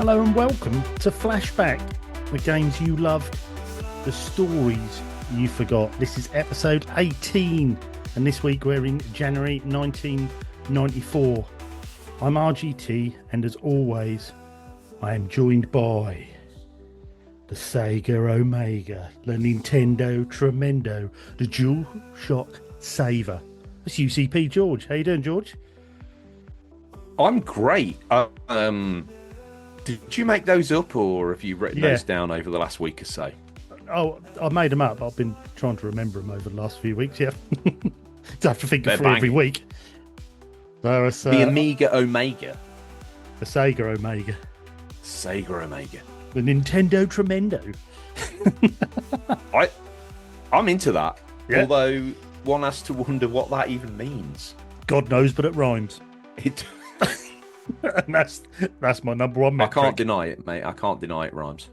Hello and welcome to Flashback, the games you loved, the stories you forgot. This is episode 18, and this week we're in January 1994. I'm RGT, and as always, I am joined by the Sega Omega, the Nintendo Tremendo, the Dual Shock Saver. It's UCP George. How you doing, George? I'm great. Did you make those up, or have you written those down over the last week or so? Oh, I made them up. I've been trying to remember them over the last few weeks, yeah. I have to think of every week. So it's, the Amiga Omega. The Sega Omega. Sega Omega. The Nintendo Tremendo. I'm into that. Yeah. Although one has to wonder what that even means. God knows, but it rhymes. It... And that's my number one metric. I can't deny it, mate. I can't deny it rhymes.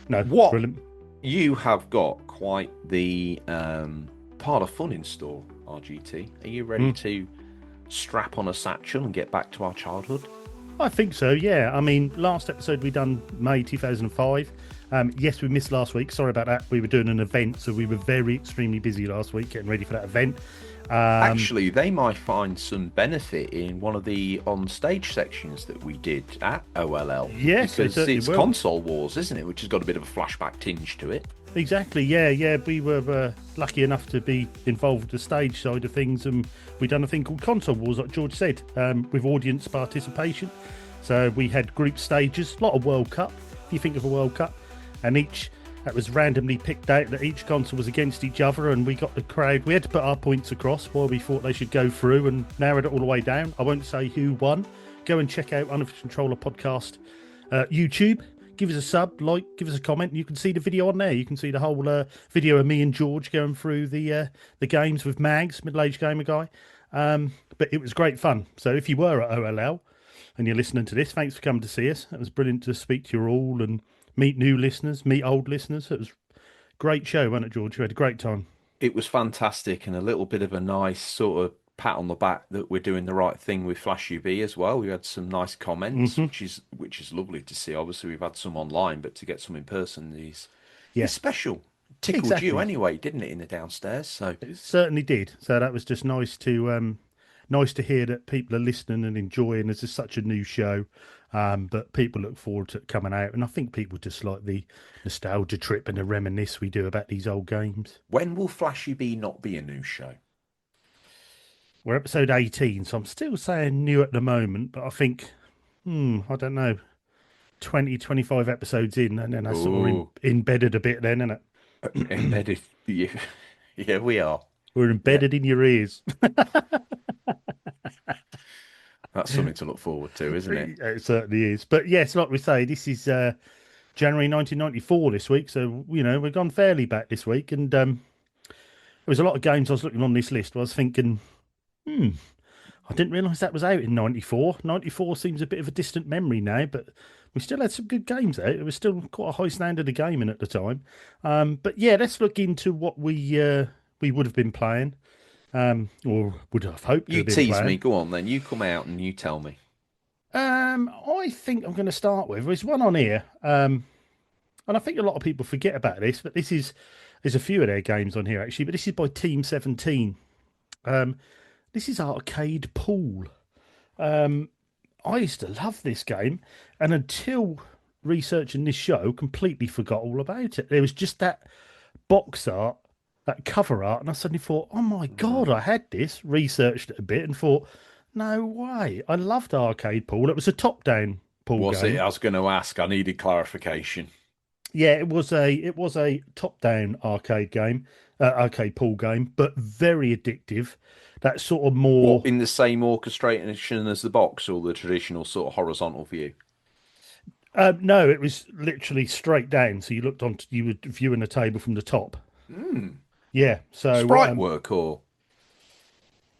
No. What? Brilliant. You have got quite the part of fun in store, RGT. Are you ready to strap on a satchel and get back to our childhood? I think so, yeah. I mean, last episode we done May 2005. Yes, we missed last week. Sorry about that. We were doing an event, so we were extremely busy last week getting ready for that event. Actually, they might find some benefit in one of the on-stage sections that we did at OLL. Yes, because it's will. Console Wars, isn't it? Which has got a bit of a flashback tinge to it. Exactly, yeah. We were lucky enough to be involved with the stage side of things, and we done a thing called Console Wars, like George said, with audience participation. So we had group stages, a lot of World Cup, if you think of a World Cup, and that was randomly picked out that each console was against each other, and we got the crowd. We had to put our points across while we thought they should go through and narrowed it all the way down. I won't say who won. Go and check out Unofficial Controller Podcast YouTube. Give us a sub, give us a comment. You can see the video on there. You can see the whole video of me and George going through the games with Mags, middle-aged gamer guy. But it was great fun. So if you were at OLL and you're listening to this, thanks for coming to see us. It was brilliant to speak to you all and meet new listeners, meet old listeners. It was a great show, wasn't it, George? You had a great time. It was fantastic, and a little bit of a nice sort of pat on the back that we're doing the right thing with Flash UV as well. We had some nice comments, which is lovely to see. Obviously, we've had some online, but to get some in person is special. Tickled you anyway, didn't it, in the downstairs? So it certainly did. So that was just nice to hear that people are listening and enjoying. This is such a new show. But people look forward to it coming out, and I think people just like the nostalgia trip and the reminisce we do about these old games. When will Flashy B not be a new show? We're episode 18, so I'm still saying new at the moment, but I think, I don't know, 20, 25 episodes in, and then I sort of embedded a bit then, isn't it? Embedded, yeah, we are. We're embedded in your ears. That's something to look forward to, isn't it? It certainly is. But yes, like we say, this is January 1994 this week. So, we've gone fairly back this week. And there was a lot of games I was looking on this list. I was thinking, I didn't realise that was out in 94. 94 seems a bit of a distant memory now, but we still had some good games out. It was still quite a high standard of gaming at the time. But yeah, let's look into what we would have been playing. Or would have hoped to you have been tease playing. Me. Go on, then. You come out and you tell me. I think I'm going to start with. There's one on here, and I think a lot of people forget about this, but there's a few of their games on here actually. But this is by Team 17. This is Arcade Pool. I used to love this game, and until researching this show, completely forgot all about it. There was just that box art, that cover art, and I suddenly thought, oh my God, I had this, researched it a bit and thought, no way. I loved Arcade Pool. It was a top-down pool game. Was it? I was going to ask. I needed clarification. Yeah, it was a top-down arcade pool game, but very addictive. That sort of more... What, in the same orchestration as the box, or the traditional sort of horizontal view? No, it was literally straight down. So you were viewing the table from the top. Yeah, so sprite work, or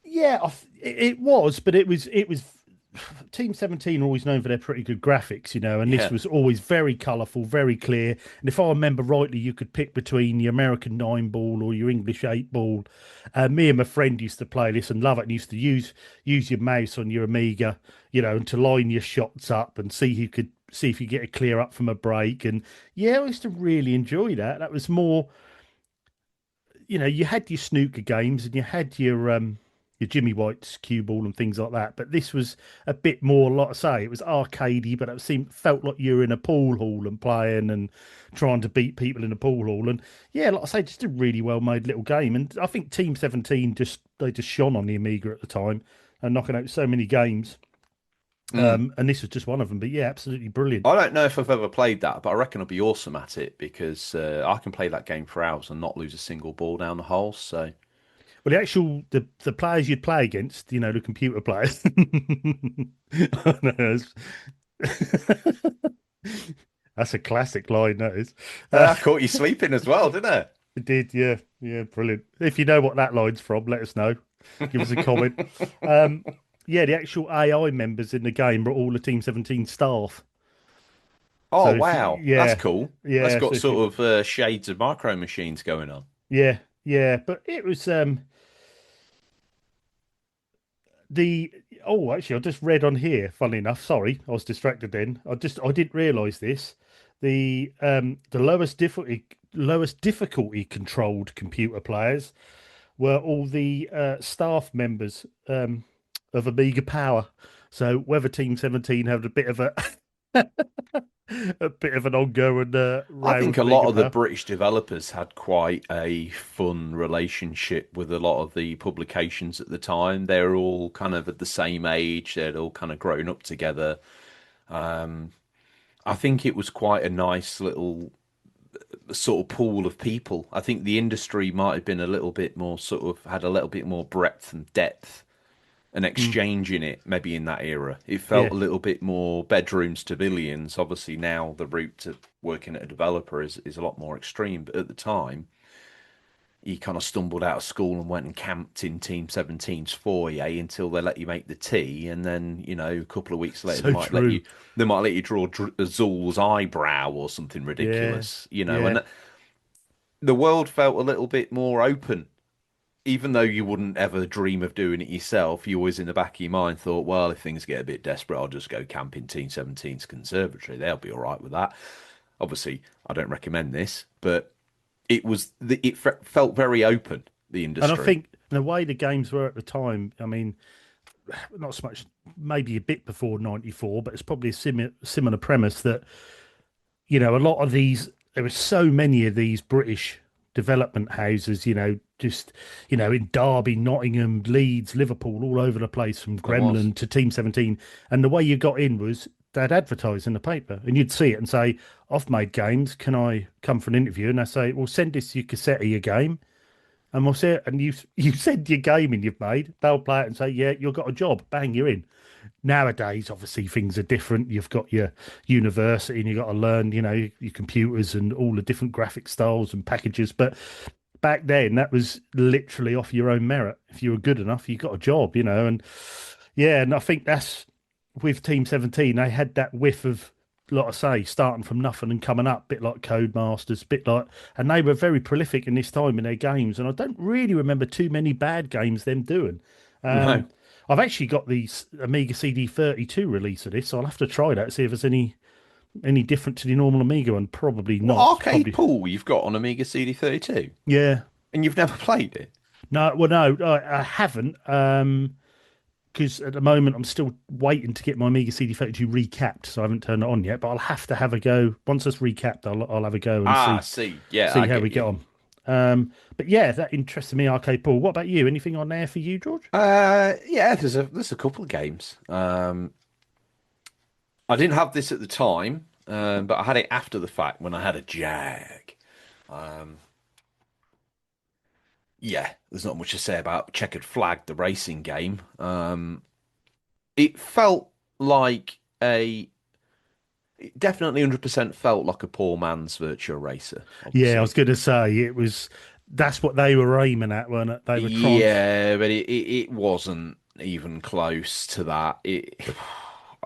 it was, but it was Team 17 are always known for their pretty good graphics, and this was always very colourful, very clear. And if I remember rightly, you could pick between your American 9-ball or your English 8-ball. Me and my friend used to play this and love it, and used to use your mouse on your Amiga, and to line your shots up and see who could see if you get a clear up from a break. And yeah, I used to really enjoy that. That was more, you had your snooker games and you had your Jimmy White's cue ball and things like that. But this was a bit more, like I say, it was arcadey, but felt like you were in a pool hall and playing and trying to beat people in a pool hall. And yeah, like I say, just a really well made little game. And I think Team 17 they just shone on the Amiga at the time and knocking out so many games. Mm. And this was just one of them. But yeah, absolutely brilliant. I don't know if I've ever played that, but I reckon I'd be awesome at it because I can play that game for hours and not lose a single ball down the hole. So Well, the players you'd play against, the computer players. No, that's a classic line, that is. I caught you sleeping as well, didn't It did, yeah, yeah, brilliant. If you know what that line's from, let us know. Give us a comment. Um, yeah, the actual AI members in the game were all the Team 17 staff. Oh So if you, wow, that's yeah, cool. That's yeah, so got if you, sort of shades of micro machines going on. yeah, yeah, but it was the oh, actually, I just read on here. Funny enough, sorry, I was distracted then. I didn't realise this. The lowest difficulty controlled computer players were all the staff members of Amiga Power. So whether Team 17 had a bit of a a bit of an ongoing I row think with a lot Amiga of the Power. British developers had quite a fun relationship with a lot of the publications at the time. They were all kind of at the same age. They'd all kind of grown up together. I think it was quite a nice little sort of pool of people. I think the industry might have been a little bit more sort of had a little bit more breadth and depth and Mm, exchange in it, maybe in that era. It felt yeah, a little bit more bedrooms to billions. Obviously, now the route to working at a developer is a lot more extreme, but at the time, you kind of stumbled out of school and went and camped in Team Seventeen's foyer until they let you make the tea, and then a couple of weeks later so true. they might let you draw Azul's eyebrow or something Yeah, ridiculous, yeah. and the world felt a little bit more open even though you wouldn't ever dream of doing it yourself, you always in the back of your mind thought, well, if things get a bit desperate, I'll just go camp in Team Seventeen's conservatory. They'll be all right with that. Obviously, I don't recommend this, but it felt very open, the And I industry. think the way the games were at the time, I mean, not so much, maybe a bit before '94, but it's probably a similar premise that a lot of there were so many of these British development houses, just in Derby, Nottingham, Leeds, Liverpool, all over the place, from There was. Gremlin to Team 17. And the way you got in was they'd advertise in the paper, and you'd see it and say, "I've made games. Can I come for an interview?" And they say, "Well, send us your cassette of your game." And we'll say, and you send your game in you've made, they'll play it and say, "Yeah, you've got a job. Bang, you're in." Nowadays, obviously, things are different. You've got your university and you've got to learn, your computers and all the different graphic styles and packages. But back then, that was literally off your own merit. If you were good enough, you got a job, and yeah, and I think that's with Team 17, they had that whiff of, like I say, starting from nothing and coming up, bit like Codemasters, bit like, and they were very prolific in this time in their games. And I don't really remember too many bad games them doing. No. Um, I've actually got the Amiga CD32 release of this, so I'll have to try that, see if there's any different to the normal Amiga one. Probably What not. arcade Probably, pool you've got on Amiga CD32? yeah. And you've never played it? No, well, no, I haven't. Because at the moment I'm still waiting to get my Amiga CD32 recapped, so I haven't turned it on yet. But I'll have to have a go once it's recapped. I'll have a go and Ah, see see. Yeah, see I how get we get you. on. But yeah, that interests me, Arcade Pool. What about you? Anything on there for you, George? Yeah, there's a couple of games. I didn't have this at the time, but I had it after the fact when I had a Jag. Um, yeah, there's not much to say about Checkered Flag, the racing game. It felt like it definitely 100% felt like a poor man's Virtua Racer, Yeah, I was obviously. going to say it was. That's what they were aiming at, weren't it? They were trying. Yeah, but it wasn't even close to that.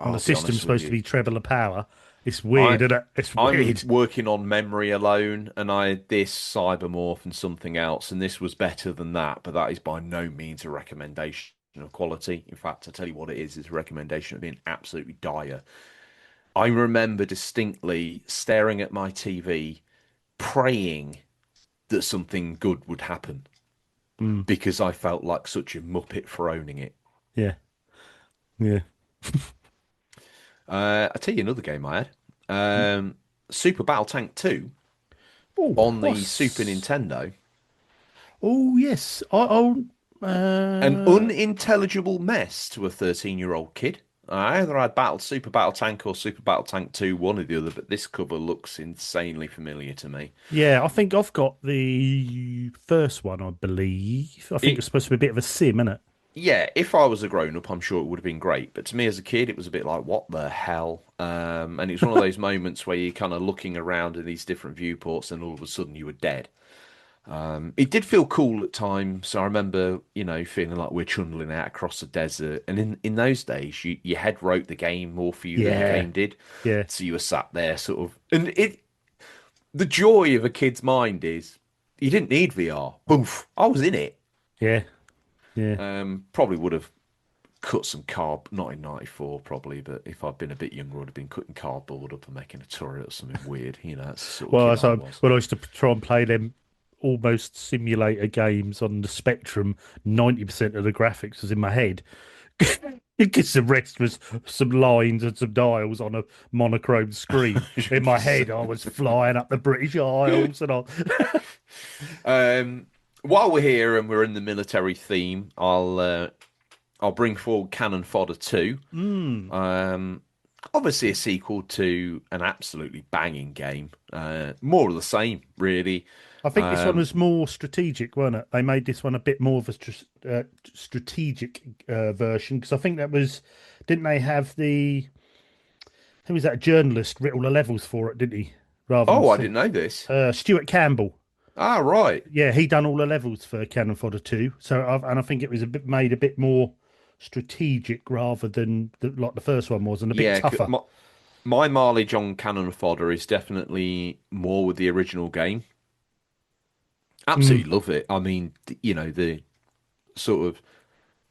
And the I'll be system's honest with supposed to you. be treble the power. It's I weird, isn't it? It's I'm weird. working on memory alone, and I had this Cybermorph and something else, and this was better than that, but that is by no means a recommendation of quality. In fact, I tell you what it is a recommendation of being absolutely dire. I remember distinctly staring at my TV, praying that something good would happen Mm, because I felt like such a muppet for owning it. yeah, yeah. I'll tell you another game I had. Super Battle Tank 2 Oh, on the Super what's? Nintendo. Oh, yes. Oh, An unintelligible mess to a 13-year-old kid. I either had Super Battle Tank or Super Battle Tank 2, one or the other, but this cover looks insanely familiar to me. yeah. I think I've got the first one. I believe. I think it's It, supposed to be a bit of a sim, isn't it? yeah, if I was a grown up, I'm sure it would have been great. But to me as a kid, it was a bit like, what the hell? And it's one of those moments where you're kind of looking around in these different viewports and all of a sudden you were dead. It did feel cool at times. So I remember, feeling like we're trundling out across the desert. And in those days, your head wrote the game more for you than the Yeah, game did. yeah, So you were sat there sort of, and the joy of a kid's mind is you didn't need VR. Boof, I was in it. yeah, yeah. Probably would have cut some not in '94 probably, but if I'd been a bit younger, I would have been cutting cardboard up and making a turret or something weird. That's the sort of Well, kid as I I was. when I used to try and play them almost simulator games on the Spectrum, 90% of the graphics was in my head. Because the rest was some lines and some dials on a monochrome screen. In my head, I 100%. was flying up the British Isles and all. Um, while we're here and we're in the military theme, I'll bring forward Canon Fodder 2. Mm. Um, Obviously a sequel to an absolutely banging game. More of the same, really. I think this one Um, was more strategic, wasn't it? They made this one a bit more of a strategic version because I think that was, didn't they have who was that journalist writ all the levels for it, didn't he? Rather than oh, I didn't know this. Stuart Campbell. Ah, right. Yeah, he done all the levels for Canon Fodder 2. And I think it was a bit made a bit more strategic rather than like the first one was, and a bit Yeah, tougher. my mileage on Canon Fodder is definitely more with the original game. Mm, Absolutely love it. I mean, the sort of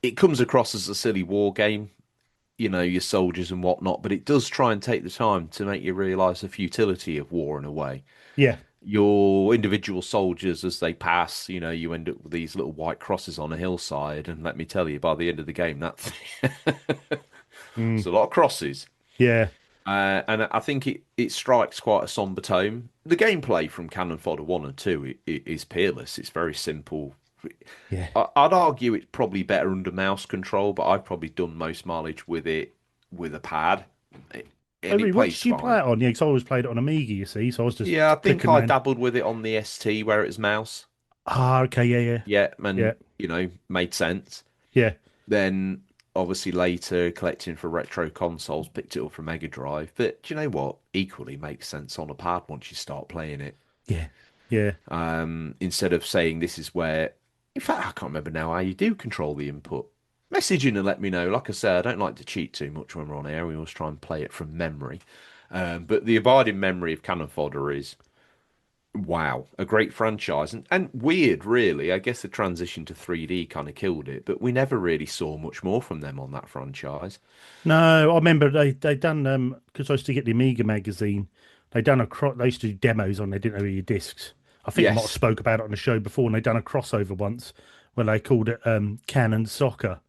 it comes across as a silly war game, your soldiers and whatnot, but it does try and take the time to make you realize the futility of war in a way. yeah, Your individual soldiers, as they pass, you end up with these little white crosses on a hillside, and let me tell you, by the end of the game, that's mm, it's a lot of crosses. yeah, And I think it strikes quite a somber tone. The gameplay from Cannon Fodder 1 and 2 is peerless. It's very simple. yeah. I'd argue it's probably better under mouse control, but I've probably done most mileage with it with a pad, I and it mean, what plays did you play fine. it on? Yeah, because I always played it on Amiga, you see, so I was just Yeah, I think clicking I around. dabbled with it on the ST where it's mouse. Ah, okay, yeah, yeah, Yeah, yeah, and made sense. yeah, Then obviously later collecting for retro consoles, picked it up from Mega Drive. But do you know what? Equally makes sense on a pad once you start playing it. yeah, yeah. Instead of saying this is where, in fact, I can't remember now how you do control the input. Message in and let me know. Like I say, I don't like to cheat too much when we're on air. We always try and play it from memory. But the abiding memory of Cannon Fodder is wow, a great franchise and weird, really. I guess the transition to 3D kind of killed it, but we never really saw much more from them on that franchise. No, I remember they done because I used to get the Amiga magazine. They used to do demos on. They didn't know your discs. I think I might have Yes, spoke about it on the show before, and they done a crossover once where they called it Canon Soccer.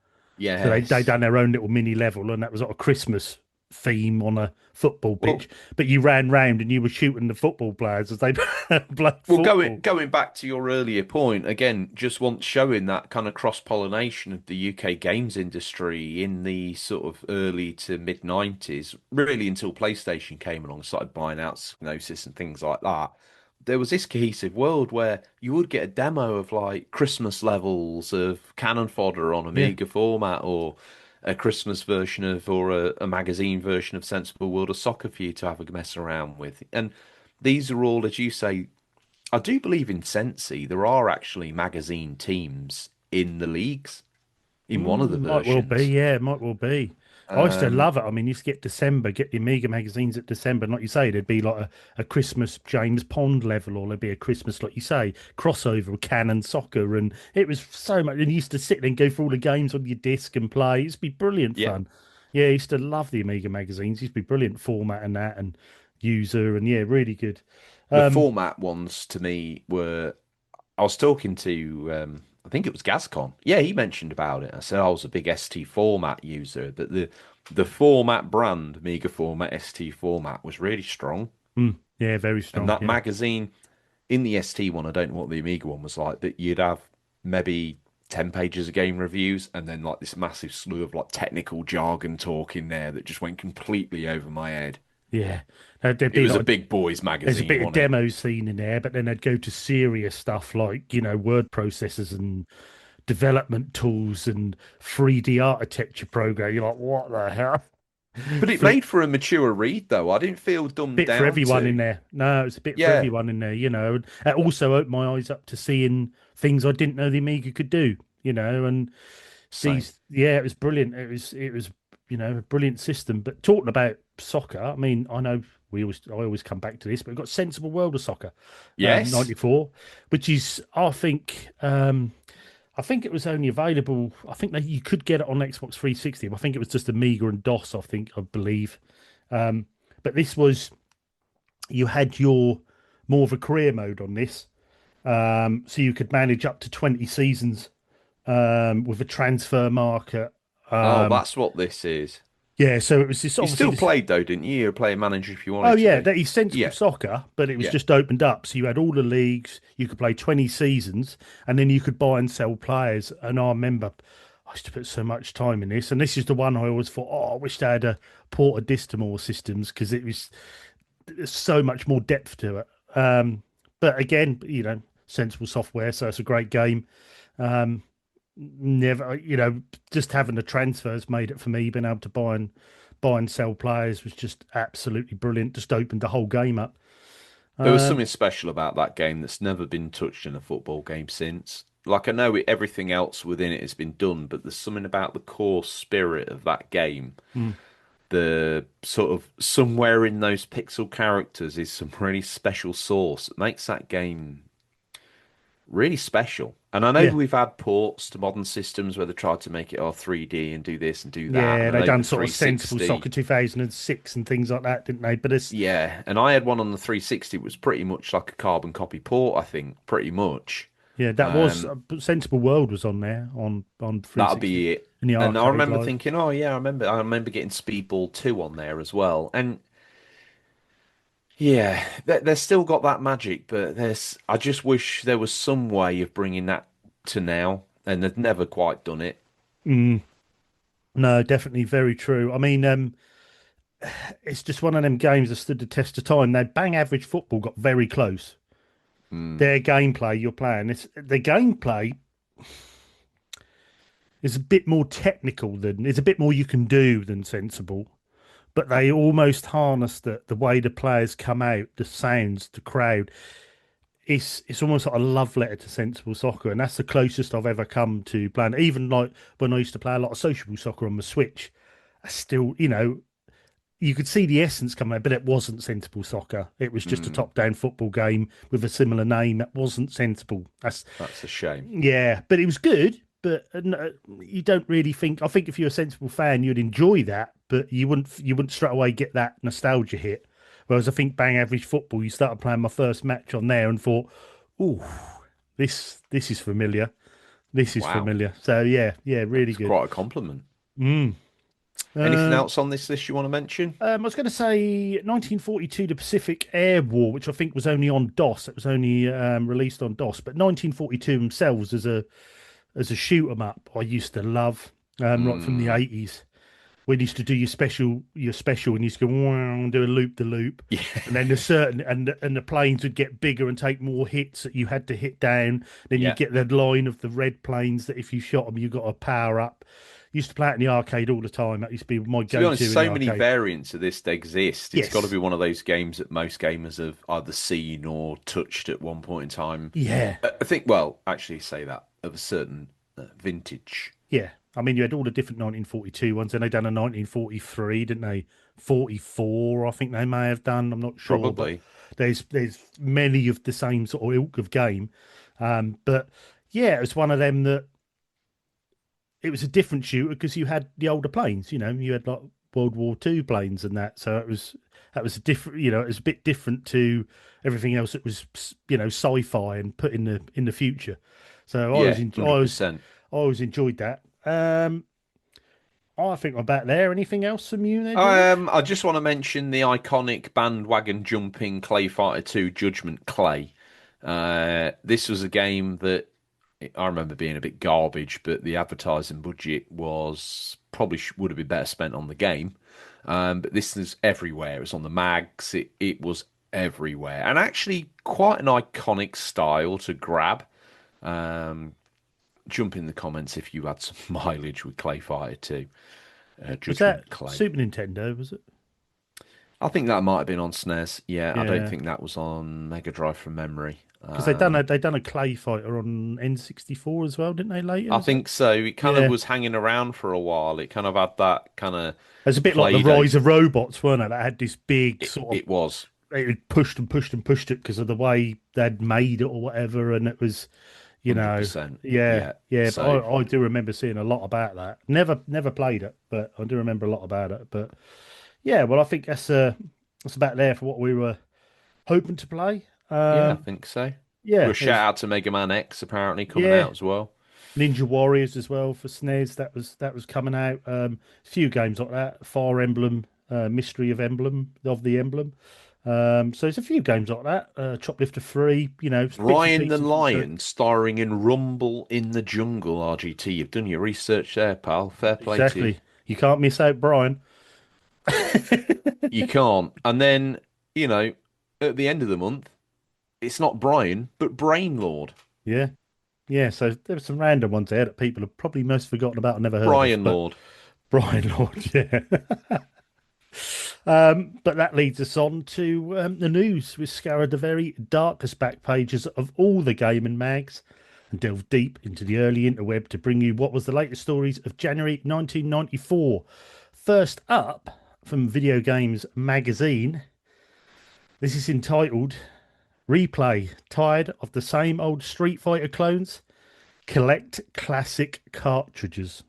So they yes. done their own little mini level, and that was like a Christmas theme on a football Well, pitch. But you ran round and you were shooting the football players as they played Well, going football. going back to your earlier point again, just once showing that kind of cross-pollination of the UK games industry in the sort of early to mid 90s, really until PlayStation came along, started buying out Psygnosis and things like that. There was this cohesive world where you would get a demo of like Christmas levels of Cannon Fodder on Yeah, Amiga format, or a Christmas version of, or a magazine version of Sensible World of Soccer for you to have a mess around with. And these are all, as you say, I do believe in Sensi. There are actually magazine teams in the leagues in one of the might well be. versions. Yeah, might well be. I used to Um, love it. I mean, you used to get the Amiga magazines at December. And like you say, there'd be like a Christmas James Pond level, or there'd be a Christmas, like you say, crossover with Canon Soccer. And it was so much. And you used to sit there and go through all the games on your disc and play. It used to be brilliant yeah. fun. Yeah, I used to love the Amiga magazines. Used to be brilliant format and that and user and yeah, really good. The Um, format ones to me were. I was talking to, I think it was Gascon. Yeah, he mentioned about it. I said I was a big ST format user, but the format brand, Amiga format, ST format, was really strong. yeah, very And strong. that Yeah. magazine in the ST one, I don't know what the Amiga one was like, but you'd have maybe 10 pages of game reviews and then like this massive slew of like technical jargon talk in there that just went completely over my head. Yeah. There'd It be was a like big boys there's a magazine, bit of wasn't it? demo scene in there, but then they'd go to serious stuff like, word processors and development tools and 3D architecture program. You're like, what the hell? But it For made for a mature read, though. I didn't feel dumbed bit for down everyone in to. there. No, it's a bit for Yeah, everyone in there, And it also opened my eyes up to seeing things I didn't know the Amiga could do, and same. these, yeah, it was brilliant. It was, a brilliant system. But talking about soccer, I mean, I know I always come back to this, but we've got Sensible World of Soccer, Yes. '94, which is, I think it was only available. I think that you could get it on Xbox 360. But I think it was just Amiga and DOS. I believe. Um, but this was you had your more of a career mode on this, so you could manage up to 20 seasons with a transfer market. Oh, Um, that's what this is. yeah, so it was this You obviously still this. played though, didn't you? You were playing manager if you Oh wanted yeah, to. that is sensible Yeah, soccer, but it was yeah. just opened up. So you had all the leagues, you could play 20 seasons, and then you could buy and sell players. And I remember I used to put so much time in this, and this is the one I always thought, oh, I wish they had a Porta Distamore systems because there's so much more depth to it. But again, sensible software, so it's a great game. Um, Never, just having the transfers made it for me. Being able to buy and sell players was just absolutely brilliant. Just opened the whole game up. There was Um, something special about that game that's never been touched in a football game since. Like I know everything else within it has been done, but there's something about the core spirit of that game. mm, The sort of somewhere in those pixel characters is some really special sauce that makes that game really special. And I know yeah, we've had ports to modern systems where they tried to make it all 3D and do this and do that. yeah, And I they know done the sort of sensible soccer 360, 2006 and things like that, didn't they? But it's yeah. And I had one on the 360, it was pretty much like a carbon copy port, I think, pretty much. yeah, that was Um, Sensible World was on there on that'll 360 be it. in the And I arcade remember live. thinking, oh yeah, I remember getting Speedball 2 on there as well. And yeah, they're still got that magic, but I just wish there was some way of bringing that to now, and they've never quite done it. Mm, no, definitely very true. I mean, it's just one of them games that stood the test of time. Now, bang average football got very close. Mm, Their gameplay you're playing, the gameplay is a bit more technical than it's a bit more you can do than sensible. But they almost harness the way the players come out, the sounds, the crowd. It's almost like a love letter to sensible soccer, and that's the closest I've ever come to playing. Even like when I used to play a lot of sociable soccer on the Switch, I still, you could see the essence coming out, but it wasn't sensible soccer. It was just a mm, top-down football game with a similar name that wasn't sensible. that's a shame. Yeah, but it was good. But you don't really think. I think if you're a sensible fan, you'd enjoy that, but you wouldn't straight away get that nostalgia hit. Whereas I think Bang Average Football, you started playing my first match on there and thought, "Ooh, this is familiar. This is Wow, familiar." So yeah, yeah, really that's good. quite a compliment. Mm. Anything Um, else on this list you want to mention? I was going to say 1942, the Pacific Air War, which I think was only on DOS. It was only released on DOS, but 1942 themselves as a shoot 'em up, I used to love right from the Mm, 80s. When you used to do your special, and you used to go and do a loop the loop, yeah, and then the certain and the planes would get bigger and take more hits that you had to hit down. Then you yeah. get the line of the red planes that if you shot them, you got a power up. Used to play it in the arcade all the time. That used to be my To be honest, go-to in the so many arcade. variants of this exist. It's got to Yes, be one of those games that most gamers have either seen or touched at one point in time. yeah, I think, well, actually, say that of a certain vintage, yeah. I mean, you had all the different 1942 ones, and they done a 1943, didn't they? 44, I think they may have done. I'm not sure, but probably. there's many of the same sort of ilk of game. But yeah, it was one of them that it was a different shooter because you had the older planes. You know, you had like World War Two planes and that. So that was a different. You know, it was a bit different to everything else that was sci-fi and put in the future. So Yeah, 100%. I always enjoyed that. I think we're back there. Anything else from you there, George? I just want to mention the iconic bandwagon jumping Clay Fighter 2 Judgment Clay. This was a game that I remember being a bit garbage, but the advertising budget was probably would have been better spent on the game. But this is everywhere. It was on the mags. It was everywhere, and actually quite an iconic style to grab. Um, jump in the comments if you had some mileage with Clay Fighter 2. Was that Judgment Clay. Super Nintendo? Was it? I think that might have been on SNES. Yeah, I don't Yeah, think that was on Mega Drive from memory. because they done a Clay Fighter on N64 as well, didn't they? Later, I was it? think so. It kind of Yeah, was hanging around for a while. It kind of had that kind of it was a bit like the play date. Rise of Robots, weren't it? That had this big It, sort of it was it pushed and pushed and pushed it because of the way they'd made it or whatever, and it was, you know, 100%. yeah, Yeah. yeah. But So I do remember seeing a lot about that. Never played it, but I do remember a lot about it. But yeah, well, I think that's about there for what we were hoping to play. yeah, I think so. Yeah, Well, shout there's out to Mega Man X apparently coming yeah out as well. Ninja Warriors as well for SNES. That was coming out. A few games like that. Fire Emblem, Mystery of the Emblem. So there's a few games like that. Choplifter 3, you know, bits and Ryan the pieces. Lion starring in Rumble in the Jungle, RGT. You've done your research there, pal. Fair play to you. Exactly. You can't miss out Brian. You can't. And then, you know, at the end of the month, it's not Brian, but Brain Lord. Yeah. Yeah. So there were some random ones there that people have probably most forgotten about and never heard of. Brian But Lord. Brian Lord, yeah. But that leads us on to the news. We scoured the very darkest back pages of all the gaming mags and delved deep into the early interweb to bring you what was the latest stories of January 1994. First up from Video Games Magazine, this is entitled Replay, Tired of the Same Old Street Fighter Clones? Collect Classic Cartridges.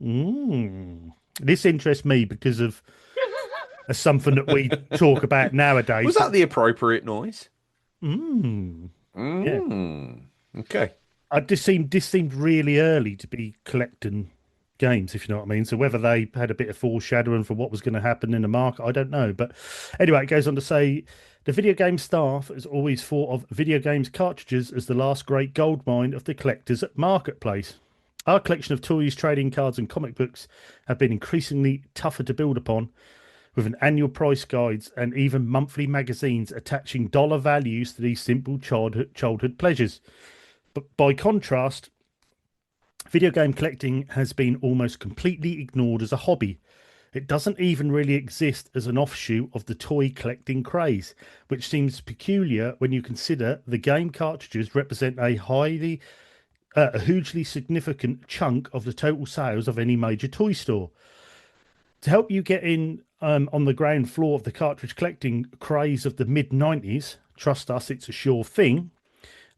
This interests me because of something that we talk about nowadays. Was that the appropriate noise? Yeah. Okay. This seemed really early to be collecting games, if you know what I mean. So whether they had a bit of foreshadowing for what was going to happen in the market, I don't know. But anyway, it goes on to say the video game staff has always thought of video games cartridges as the last great goldmine of the collector's marketplace. Our collection of toys, trading cards, and comic books have been increasingly tougher to build upon, with an annual price guides and even monthly magazines attaching dollar values to these simple childhood pleasures. But by contrast, video game collecting has been almost completely ignored as a hobby. It doesn't even really exist as an offshoot of the toy collecting craze, which seems peculiar when you consider the game cartridges represent a hugely significant chunk of the total sales of any major toy store. To help you get in on the ground floor of the cartridge collecting craze of the mid-90s, trust us, it's a sure thing,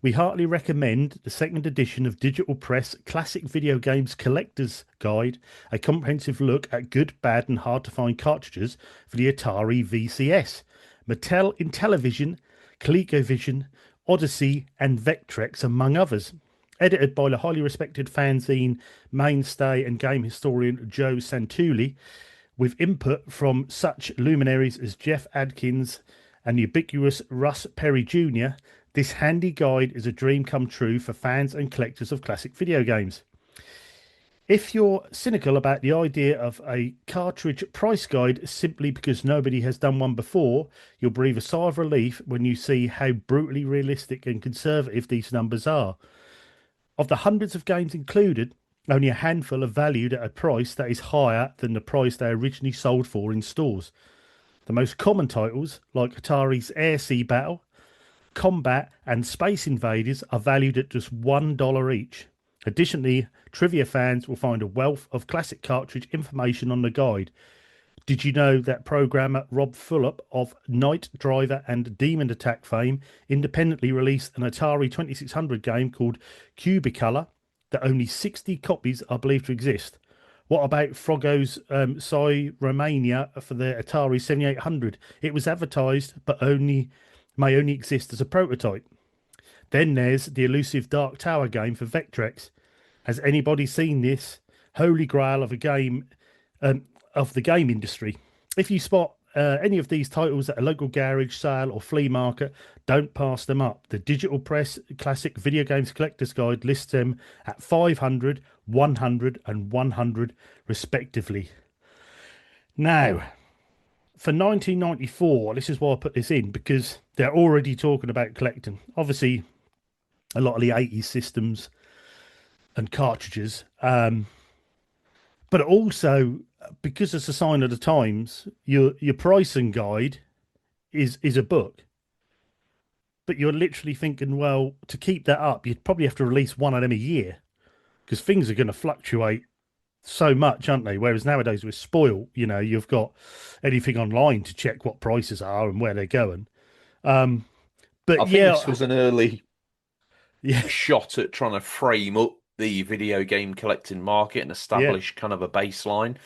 we heartily recommend the second edition of Digital Press Classic Video Games Collector's Guide, a comprehensive look at good, bad and hard to find cartridges for the Atari VCS, Mattel Intellivision, ColecoVision, Odyssey and Vectrex, among others. Edited by the highly respected fanzine mainstay and game historian Joe Santulli, with input from such luminaries as Jeff Adkins and the ubiquitous Russ Perry Jr., this handy guide is a dream come true for fans and collectors of classic video games. If you're cynical about the idea of a cartridge price guide simply because nobody has done one before, you'll breathe a sigh of relief when you see how brutally realistic and conservative these numbers are. Of the hundreds of games included, only a handful are valued at a price that is higher than the price they originally sold for in stores. The most common titles, like Atari's Air Sea Battle, Combat and Space Invaders, are valued at just $1 each. Additionally, trivia fans will find a wealth of classic cartridge information on the guide. Did you know that programmer Rob Fulop of Night Driver and Demon Attack fame independently released an Atari 2600 game called Cubicolor, that only 60 copies are believed to exist. What about Froggo's Psy Romania for the Atari 7800? It was advertised, but only exist as a prototype. Then there's the elusive Dark Tower game for Vectrex. Has anybody seen this holy grail of a game of the game industry? If you spot any of these titles at a local garage sale or flea market, don't pass them up. The Digital Press Classic Video Games Collector's Guide lists them at 500, 100, and 100 respectively. Now, for 1994, this is why I put this in, because they're already talking about collecting. Obviously, a lot of the 80s systems and cartridges, but also because it's a sign of the times, your pricing guide is a book. But you're literally thinking, well, to keep that up, you'd probably have to release one of them a year because things are going to fluctuate so much, aren't they? Whereas nowadays we're spoiled, you've got anything online to check what prices are and where they're going. I But think yeah, this was an early yeah, shot at trying to frame up the video game collecting market and yeah, establish kind of a baseline.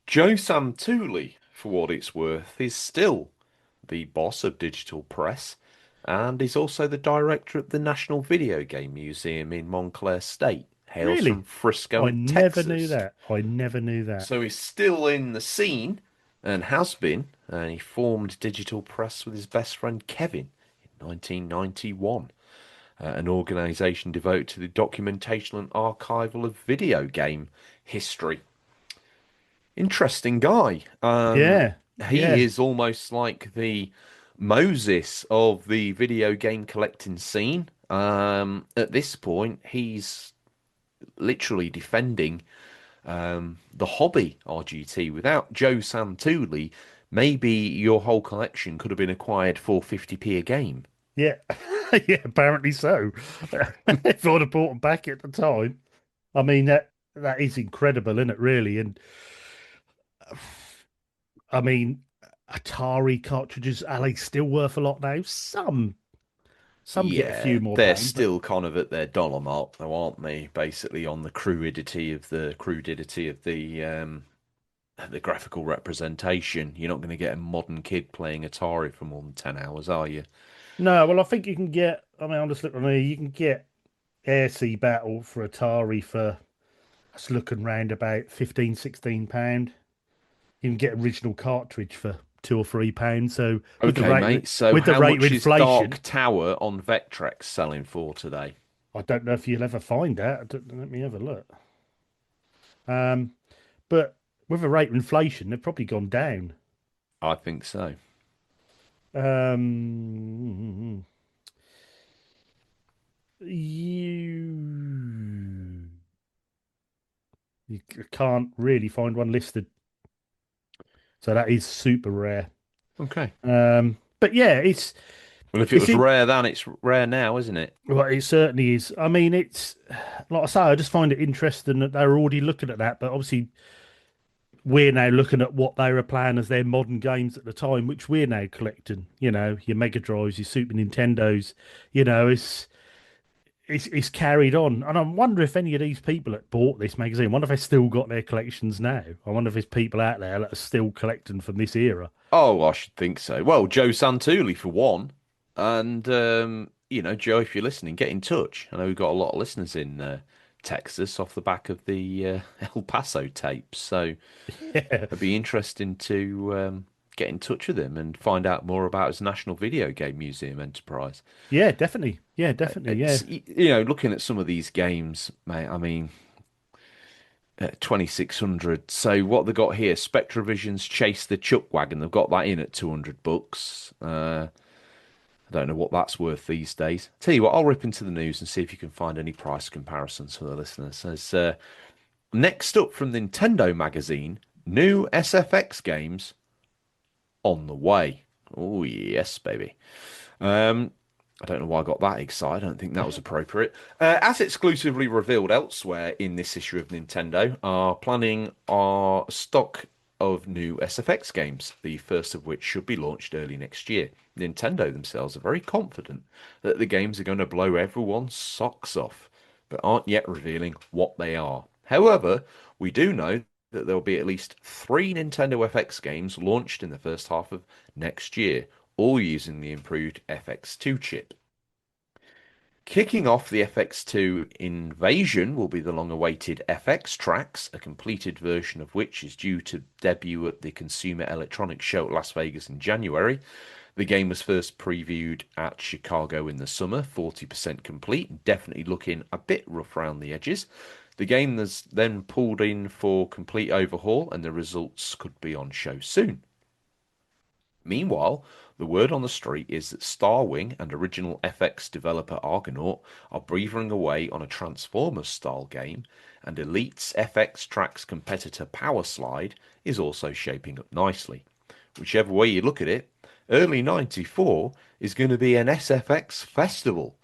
Joe Santulli, for what it's worth, is still the boss of Digital Press, and he's also the director of the National Video Game Museum in Montclair State. Hails from really. Frisco, I never knew Texas. that. I never knew that. So he's still in the scene and has been. And he formed Digital Press with his best friend Kevin in 1991, an organisation devoted to the documentation and archival of video game history. Interesting guy. Yeah, He yeah, is almost like the Moses of the video game collecting scene. At this point, he's literally defending the hobby RGT. Without Joe Santulli, maybe your whole collection could have been acquired for 50p a game. yeah, yeah. Apparently so. If I'd have bought them back at the time, I mean that is incredible, isn't it? Really, and I mean, Atari cartridges are they still worth a lot now? Some get a Yeah, few more they're pound, but still kind of at their dollar mark, though, aren't they? Basically, on the crudity of the graphical representation. You're not going to get a modern kid playing Atari for more than 10 hours, are you? no. Well, I think you can get. I mean, I'm just looking here. You can get Air Sea Battle for Atari for that's looking round about 15, £16. You can get original cartridge for £2 or £3. So Okay, mate. So with the how rate of much is inflation, Dark Tower on Vectrex selling for today? I don't know if you'll ever find that. Let me have a look. Um, but with the rate of inflation, they've probably gone down. I think so. Um, you you can't really find one listed, so that is super rare. Okay. But yeah, Well, if it it's was in. rare then, it's rare now, isn't it? Well, it certainly is. I mean, it's like I say, I just find it interesting that they're already looking at that, but obviously we're now looking at what they were playing as their modern games at the time, which we're now collecting. Your Mega Drives, your Super Nintendos. It's carried on, and I wonder if any of these people that bought this magazine, I wonder if they still got their collections now. I wonder if there's people out there that are still collecting from this era. Oh, I should think so. Well, Joe Santulli for one, and Joe, if you're listening, get in touch. I know we've got a lot of listeners in Texas off the back of the El Paso tapes, so Yeah, it'd be interesting to get in touch with him and find out more about his National Video Game Museum enterprise. yeah, definitely, yeah, definitely, yeah, Looking at some of these games, mate, I mean, 2600. So what they got here, Spectravision's Chase the Chuck Wagon. They've got that in at 200 bucks. I don't know what that's worth these days. Tell you what, I'll rip into the news and see if you can find any price comparisons for the listeners. As next up from Nintendo Magazine, new SFX games on the way. Oh yes, baby. I don't know why I got that excited. I don't think that was appropriate. As exclusively revealed elsewhere in this issue of Nintendo, are planning our stock of new SFX games, the first of which should be launched early next year. Nintendo themselves are very confident that the games are going to blow everyone's socks off. but aren't yet revealing what they are. However, we do know that there will be at least three Nintendo FX games launched in the first half of next year, all using the improved FX2 chip. Kicking off the FX2 invasion will be the long-awaited FX Tracks, a completed version of which is due to debut at the Consumer Electronics Show at Las Vegas in January. The game was first previewed at Chicago in the summer, 40% complete, definitely looking a bit rough around the edges. The game was then pulled in for complete overhaul, and the results could be on show soon. Meanwhile, the word on the street is that Starwing and original FX developer Argonaut are breathing away on a Transformers-style game, and Elite's FX Tracks competitor Power Slide is also shaping up nicely. Whichever way you look at it, early 94 is going to be an SFX festival.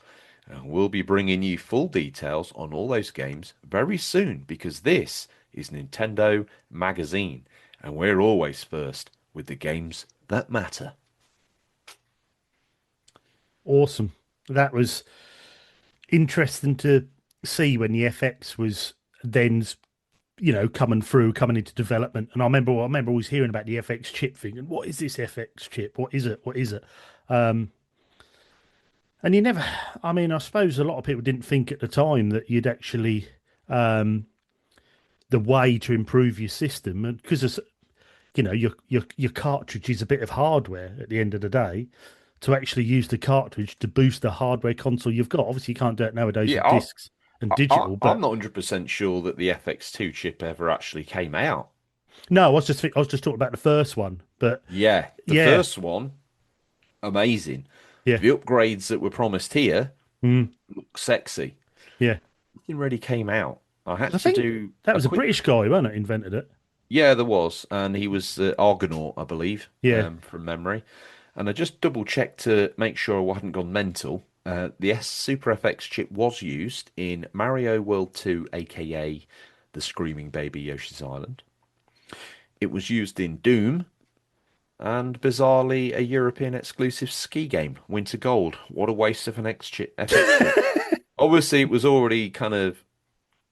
And we'll be bringing you full details on all those games very soon because this is Nintendo Magazine and we're always first with the games that matter. Awesome. That was interesting to see when the FX was then, coming into development. And I remember always hearing about the FX chip thing and what is this FX chip? What is it? What is it? Um, and you never, I mean, I suppose a lot of people didn't think at the time that you'd actually, um, the way to improve your system, and because your cartridge is a bit of hardware at the end of the day, to actually use the cartridge to boost the hardware console you've got. Obviously, you can't do it nowadays Yeah, with discs and digital, I'm but not 100% sure that the FX2 chip ever actually came out. no, I was just talking about the first one, but Yeah, the yeah, first one, amazing. yeah, The upgrades that were promised here mm, look sexy. yeah. Nothing really came out. I 'Cause had I to think do that a was a quick. British guy, wasn't it, invented it? Yeah, there was, and he was Argonaut, I believe, Yeah. from memory. And I just double checked to make sure I hadn't gone mental. The S Super FX chip was used in Mario World 2, aka the Screaming Baby Yoshi's Island. It was used in Doom, and bizarrely, a European exclusive ski game, Winter Gold. What a waste of an FX chip. Obviously, it was already kind of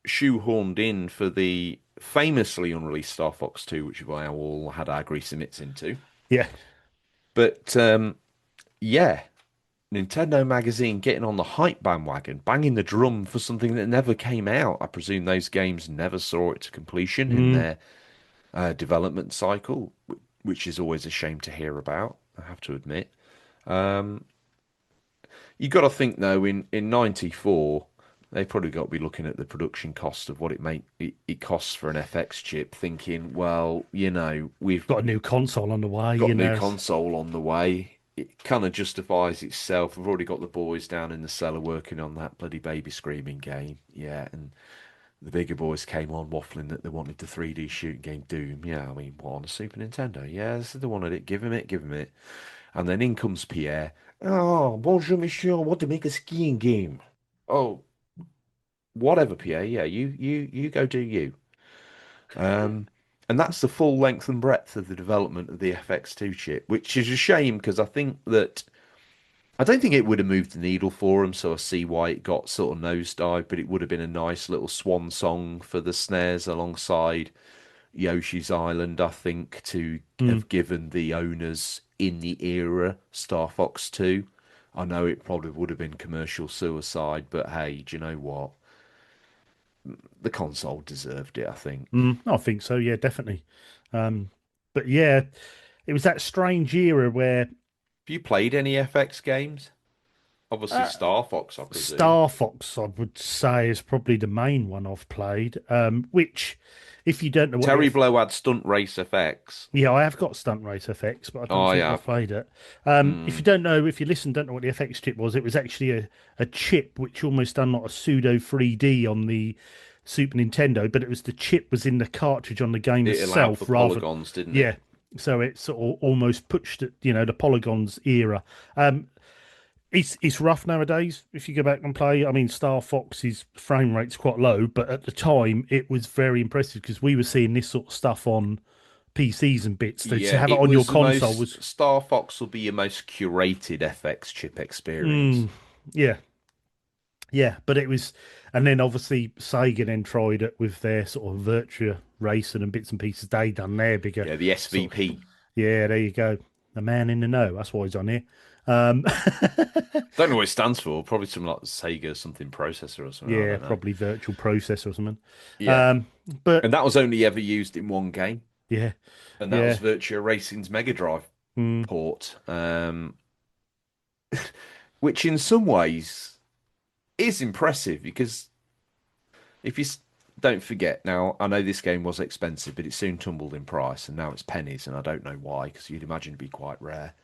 shoehorned in for the famously unreleased Star Fox 2, which we all had our greasy mitts into. Yeah. But yeah, Nintendo Magazine getting on the hype bandwagon, banging the drum for something that never came out. I presume those games never saw it to completion in Mm, their development cycle, which is always a shame to hear about, I have to admit. Um, you got to think though, in '94, they probably got to be looking at the production cost of what it costs for an FX chip, thinking, well, we've got a new console on the way, got a new console on the way. It kind of justifies itself. We've already got the boys down in the cellar working on that bloody baby screaming game. Yeah, and the bigger boys came on waffling that they wanted the 3D shooting game Doom. Yeah, I mean, what, on a Super Nintendo? Yeah, this is the one of it. Give him it, give him it. And then in comes Pierre. Oh, bonjour, monsieur. I want to make a skiing game. Oh, whatever, Pierre. Yeah, you go do you. Um, and that's the full length and breadth of the development of the FX2 chip, which is a shame because I don't think it would have moved the needle for them, so I see why it got sort of nosedive, but it would have been a nice little swan song for the snares alongside Yoshi's Island, I think, to Mm, have given the owners in the era Star Fox 2. I know it probably would have been commercial suicide, but hey, do you know what? The console deserved it, I think. I think so. Yeah, definitely. Um, but yeah, it was that strange era where Have you played any FX games? Obviously uh, Star Fox, I presume. Star Fox, I would say, is probably the main one I've played. Which, if you don't know what the Terry Blow had Stunt Race FX. yeah, I have got Stunt Race FX, but I don't I think I've have. played it. If you Mm. don't know, if you listen, don't know what the FX chip was, it was actually a chip which almost done like a pseudo 3D on the Super Nintendo, but it was the chip was in the cartridge on the game It allowed for itself rather. polygons, didn't it? Yeah, so it sort of almost pushed it, the polygons era. It's rough nowadays. If you go back and play, I mean, Star Fox's frame rate's quite low, but at the time it was very impressive because we were seeing this sort of stuff on PCs and bits. To Yeah, have it it on your was the console most was, Star Fox will be your most curated FX chip experience. mm, yeah, Yeah, but it was, and then obviously Sega then tried it with their sort of Virtua Racing and bits and pieces. They done their bigger Yeah, the sort of. SVP. Yeah, there you go. The man in the know. That's why he's on here. Um, Don't know what it stands for. Probably something like Sega something processor or something. I yeah, don't know. probably virtual processor or something. Yeah, Um, but and that was only ever used in one game, yeah, and that was yeah, Virtua Racing's Mega Drive mm, port, which in some ways is impressive because if you don't forget now, I know this game was expensive, but it soon tumbled in price, and now it's pennies, and I don't know why because you'd imagine it'd be quite rare.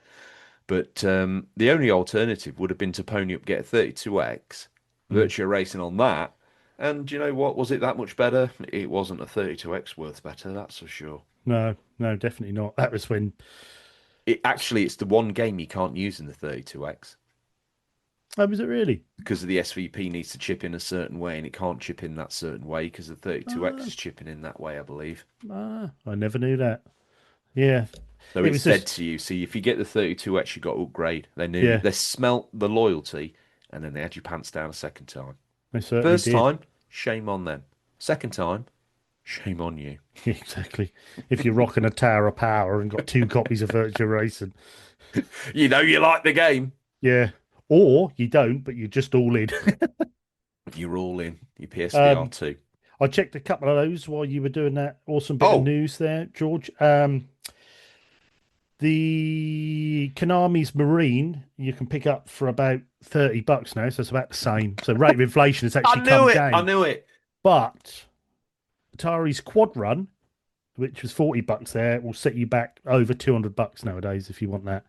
But the only alternative would have been to pony up, get a 32X, mm. Virtua Racing on that. And you know what? Was it that much better? It wasn't a 32X worth better, that's for sure. No, no, definitely not. That was when. It's the one game you can't use in the 32X Oh, was it really? because of the SVP needs to chip in a certain way, and it can't chip in that certain way because the 32X Ah, is chipping in that way, I believe. I never knew that. Yeah, So it it's was dead just. to you. See, if you get the 32X, you got to upgrade. Yeah, They smelt the loyalty, and then they had your pants down a second time. they certainly First did. time, shame on them. Second time, shame on you. Exactly. If you're rocking a Tower of Power and got two copies of Virtua Racing, You know you like the game. yeah. Or you don't, but you're just all in. You're all in. Your PSVR Um, 2. I checked a couple of those while you were doing that awesome bit of Oh, news there, George. The Konami's Marine you can pick up for about $30 now, so it's about the same. So rate of inflation has I actually knew come it. I down. knew it. But Atari's Quad Run, which was $40 there, will set you back over $200 nowadays if you want that.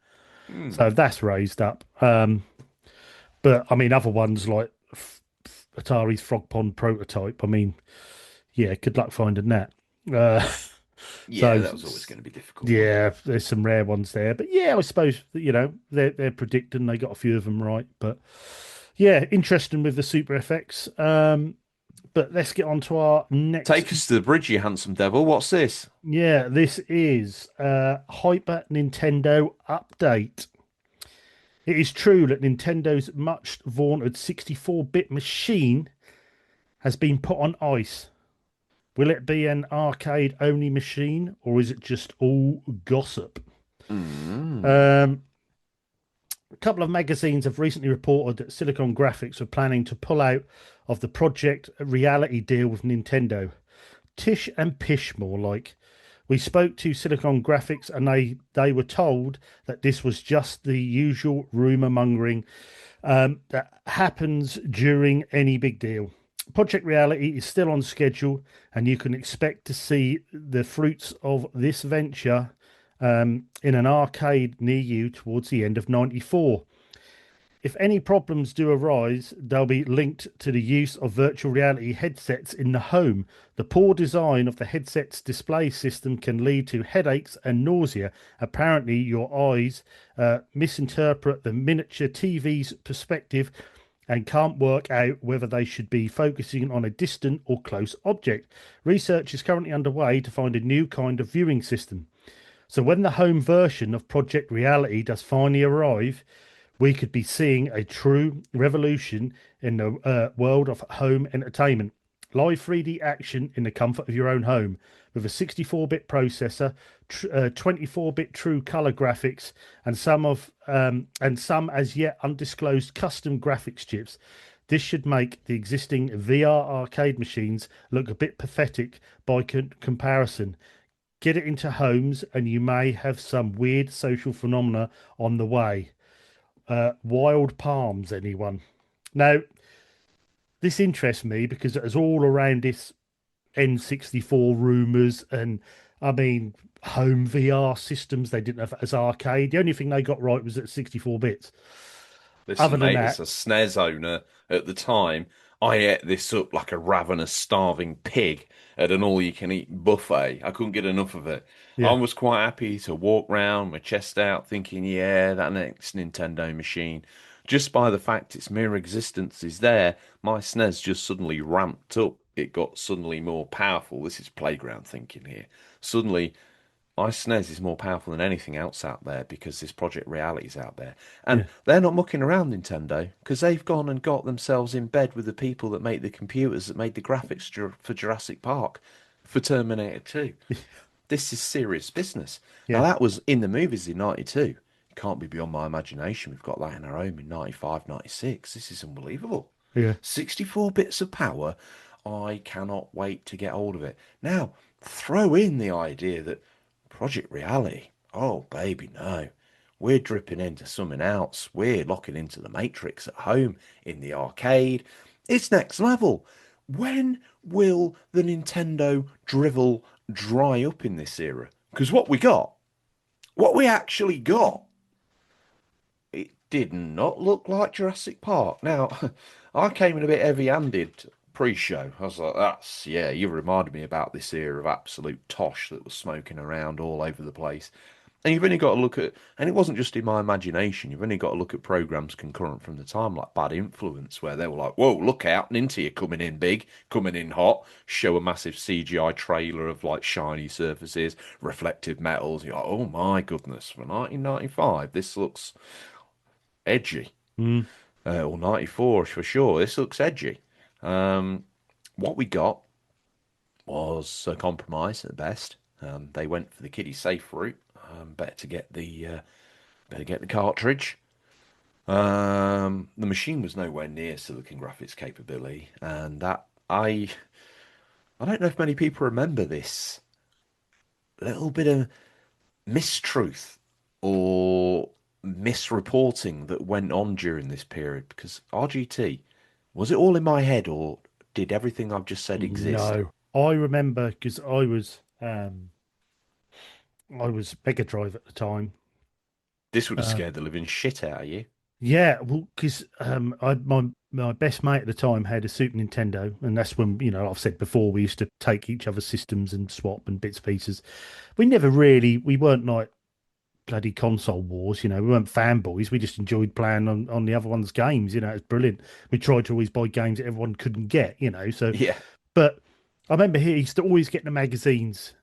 Hmm. So that's raised up. But I mean, other ones like Atari's Frog Pond prototype. I mean, yeah, good luck finding that. Uh, Yeah, so that was always going to be difficult, wasn't it? yeah, there's some rare ones there, but yeah, I suppose they're predicting they got a few of them right. But yeah, interesting with the Super FX. But let's get on to our next. Take us to the bridge, you handsome devil. What's this? Yeah, this is Hyper Nintendo update. It is true that Nintendo's much vaunted 64-bit machine has been put on ice. Will it be an arcade only machine or is it just all gossip? Mm. Um, a couple of magazines have recently reported that Silicon Graphics were planning to pull out of the Project Reality deal with Nintendo. Tish and pish, more like. We spoke to Silicon Graphics and they were told that this was just the usual rumor mongering that happens during any big deal. Project Reality is still on schedule, and you can expect to see the fruits of this venture in an arcade near you towards the end of '94. If any problems do arise, they'll be linked to the use of virtual reality headsets in the home. The poor design of the headset's display system can lead to headaches and nausea. Apparently, your eyes misinterpret the miniature TV's perspective and can't work out whether they should be focusing on a distant or close object. Research is currently underway to find a new kind of viewing system. So, when the home version of Project Reality does finally arrive, we could be seeing a true revolution in the world of home entertainment. Live 3D action in the comfort of your own home with a 64-bit processor, 24-bit true color graphics, and some as yet undisclosed custom graphics chips. This should make the existing VR arcade machines look a bit pathetic by comparison. Get it into homes, and you may have some weird social phenomena on the way. Wild Palms, anyone? Now, this interests me because it was all around this N64 rumors and I mean home VR systems. They didn't have it as arcade. The only thing they got right was at 64 bits. Other Listen, than mate, as that, a SNES owner at the time, I ate this up like a ravenous, starving pig at an all-you-can-eat buffet. I couldn't get enough of it. I yeah, was quite happy to walk round, my chest out, thinking, yeah, that next Nintendo machine. Just by the fact its mere existence is there, my SNES just suddenly ramped up. It got suddenly more powerful. This is playground thinking here. Suddenly, my SNES is more powerful than anything else out there because this Project Reality's out there. And Yeah, they're not mucking around, Nintendo, because they've gone and got themselves in bed with the people that make the computers that made the graphics for Jurassic Park, for Terminator 2. This is serious business. Now, yeah, that was in the movies in 92. It can't be beyond my imagination. We've got that in our home in 95, 96. This is unbelievable. yeah. 64 bits of power. I cannot wait to get hold of it. Now, throw in the idea that Project Reality, oh, baby, no. We're dripping into something else. We're locking into the Matrix at home, in the arcade. It's next level. When will the Nintendo drivel dry up in this era? Because what we actually got, it did not look like Jurassic Park. Now, I came in a bit heavy-handed pre-show. I was like, that's, yeah, you reminded me about this era of absolute tosh that was smoking around all over the place. And you've only got to look at, and it wasn't just in my imagination, you've only got to look at programs concurrent from the time, like Bad Influence, where they were like, whoa, look out, Ninja coming in big, coming in hot, show a massive CGI trailer of like shiny surfaces, reflective metals. You're like, oh my goodness, for 1995, this looks edgy. Mm. Or 94 for sure, this looks edgy. Um, what we got was a compromise at best. They went for the kiddie safe route. Better to get better get the cartridge. The machine was nowhere near Silicon Graphics capability, and that I don't know if many people remember this little bit of mistruth or misreporting that went on during this period. Because RGT, was it all in my head, or did everything I've just said exist? No, I remember because I was Mega Drive at the time. This would have Uh, scared the living shit out of you. yeah, well, because I my best mate at the time had a Super Nintendo, and that's when I've said before we used to take each other's systems and swap and bits and pieces. We weren't like bloody console wars, we weren't fanboys. We just enjoyed playing on the other one's games. It was brilliant. We tried to always buy games that everyone couldn't get. So, Yeah. but I remember he used to always get the magazines.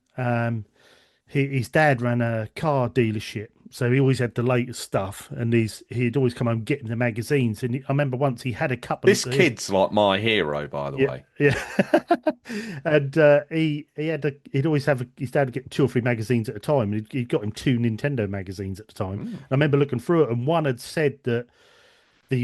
His dad ran a car dealership, so he always had the latest stuff, and he'd always come home getting the magazines. And I remember once he had a couple of This kid's like my hero, by the yeah, way. yeah. And he'd always have his dad would get two or three magazines at a time. He'd got him two Nintendo magazines at the time. Mm. And I remember looking through it, and one had said that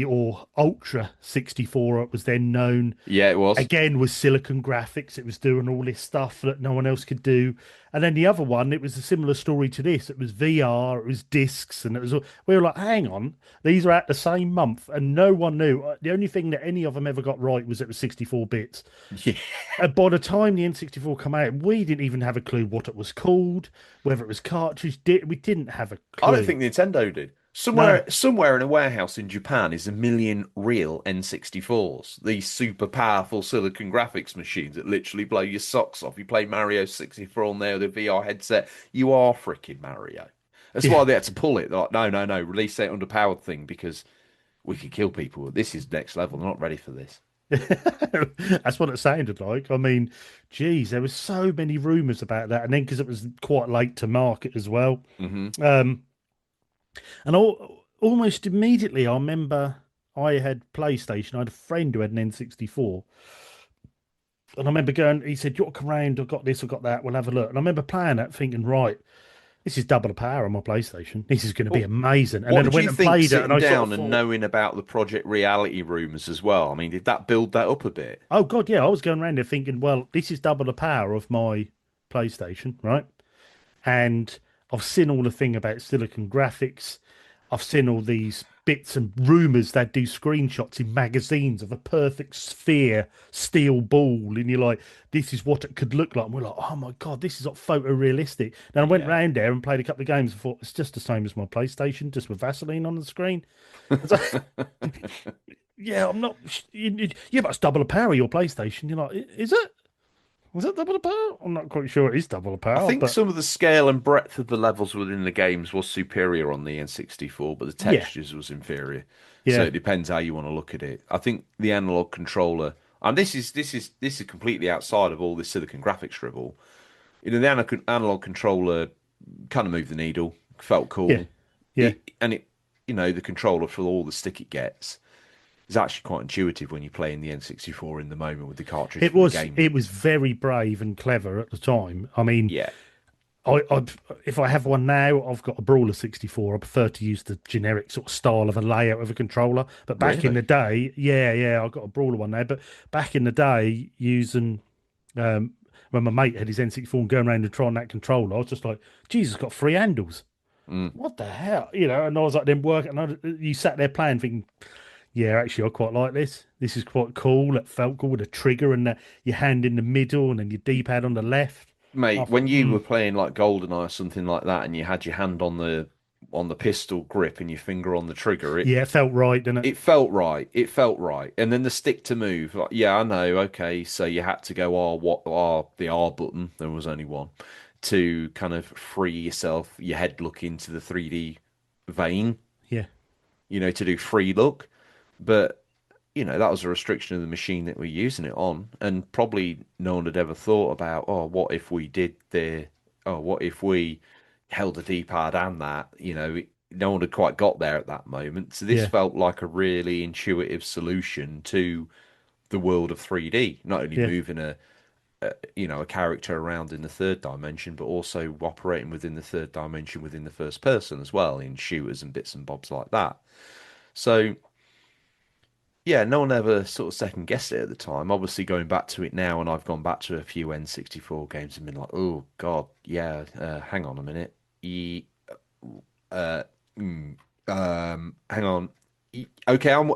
or Ultra 64 it was then known Yeah, it was. again was Silicon Graphics. It was doing all this stuff that no one else could do. And then the other one, it was a similar story to this. It was VR, it was discs, and it was all, we were like, hang on, these are at the same month, and no one knew. The only thing that any of them ever got right was it was 64 bits. Yeah. And by the time the N64 came out, we didn't even have a clue what it was called, whether it was cartridge. We didn't have a I don't clue. think Nintendo did. No, Somewhere in a warehouse in Japan is a million real N64s. These super powerful Silicon Graphics machines that literally blow your socks off. You play Mario 64 on there with a VR headset, you are freaking Mario. That's yeah. why they had to pull it. They're like, no, no, no, release that underpowered thing because we could kill people. This is next level. They're not ready for this. That's what it sounded like. I mean, geez, there was so many rumors about that, and then because it was quite late to market as well, Hmm. um, and almost immediately, I remember I had PlayStation. I had a friend who had an N64, and I remember going. He said, "You want to come round? I've got this, I've got that. We'll have a look." And I remember playing that, thinking, "Right, this is double the power on my PlayStation. This is going to be Well, amazing." And what then I did went you and think played it, and sitting I sort of down and thought, knowing about the Project Reality rumors as well? I mean, did that build that up a bit? "Oh God, yeah." I was going around there thinking, "Well, this is double the power of my PlayStation, right?" And I've seen all the thing about Silicon Graphics. I've seen all these bits and rumors that do screenshots in magazines of a perfect sphere steel ball, and you're like, this is what it could look like. And we're like, oh my god, this is not photorealistic. Then I went Yeah. round there and played a couple of games and thought it's just the same as my PlayStation, just with Vaseline on the screen. It's like, yeah, I'm not. Yeah, but it's double the power of your PlayStation. You're like, is it? Was it double the power? I'm not quite sure it is double the I power, think but some of the scale and breadth of the levels within the games was superior on the N64, but the yeah, textures was inferior. So yeah. it depends how you want to look at it. I think the analog controller, and this is completely outside of all this Silicon Graphics drivel. You know, the analog controller. kind of moved the needle, felt Yeah, cool. yeah. The controller for all the stick it gets is actually quite intuitive when you're playing the N64 in the moment with the cartridge It for the was game. it was very brave and clever at the time. I mean, Yeah, I if I have one now, I've got a Brawler 64. I prefer to use the generic sort of style of a layout of a controller. But back in really. the day, yeah, I got a Brawler one now. But back in the day, using when my mate had his N64 and going around and trying that controller, I was just like, Jesus, it's got three handles. Mm. What the hell? And I was like, then working. You sat there playing, thinking, yeah, actually, I quite like this. This is quite cool. It felt cool with a trigger and your hand in the middle and then your D-pad on the left. I Mate, when thought, you were playing like GoldenEye or something like that, and you had your hand on the pistol grip and your finger on the trigger, yeah, it felt right, didn't it? it felt right. It felt right. And then the stick to move, like, yeah, I know. Okay, so you had to go the R button. There was only one to kind of free yourself, your head look into the 3D vein, Yeah, to do free look. But that was a restriction of the machine that we're using it on, and probably no one had ever thought about, oh, what if we did what if we held the D-pad and that, no one had quite got there at that moment. So this yeah, felt like a really intuitive solution to the world of 3D, not only yeah, moving a character around in the third dimension, but also operating within the third dimension within the first person as well in shooters and bits and bobs like that. So yeah, no one ever sort of second guessed it at the time. Obviously, going back to it now, and I've gone back to a few N64 games and been like, oh God, yeah, hang on a minute. Uh, mm, Hang on. Okay,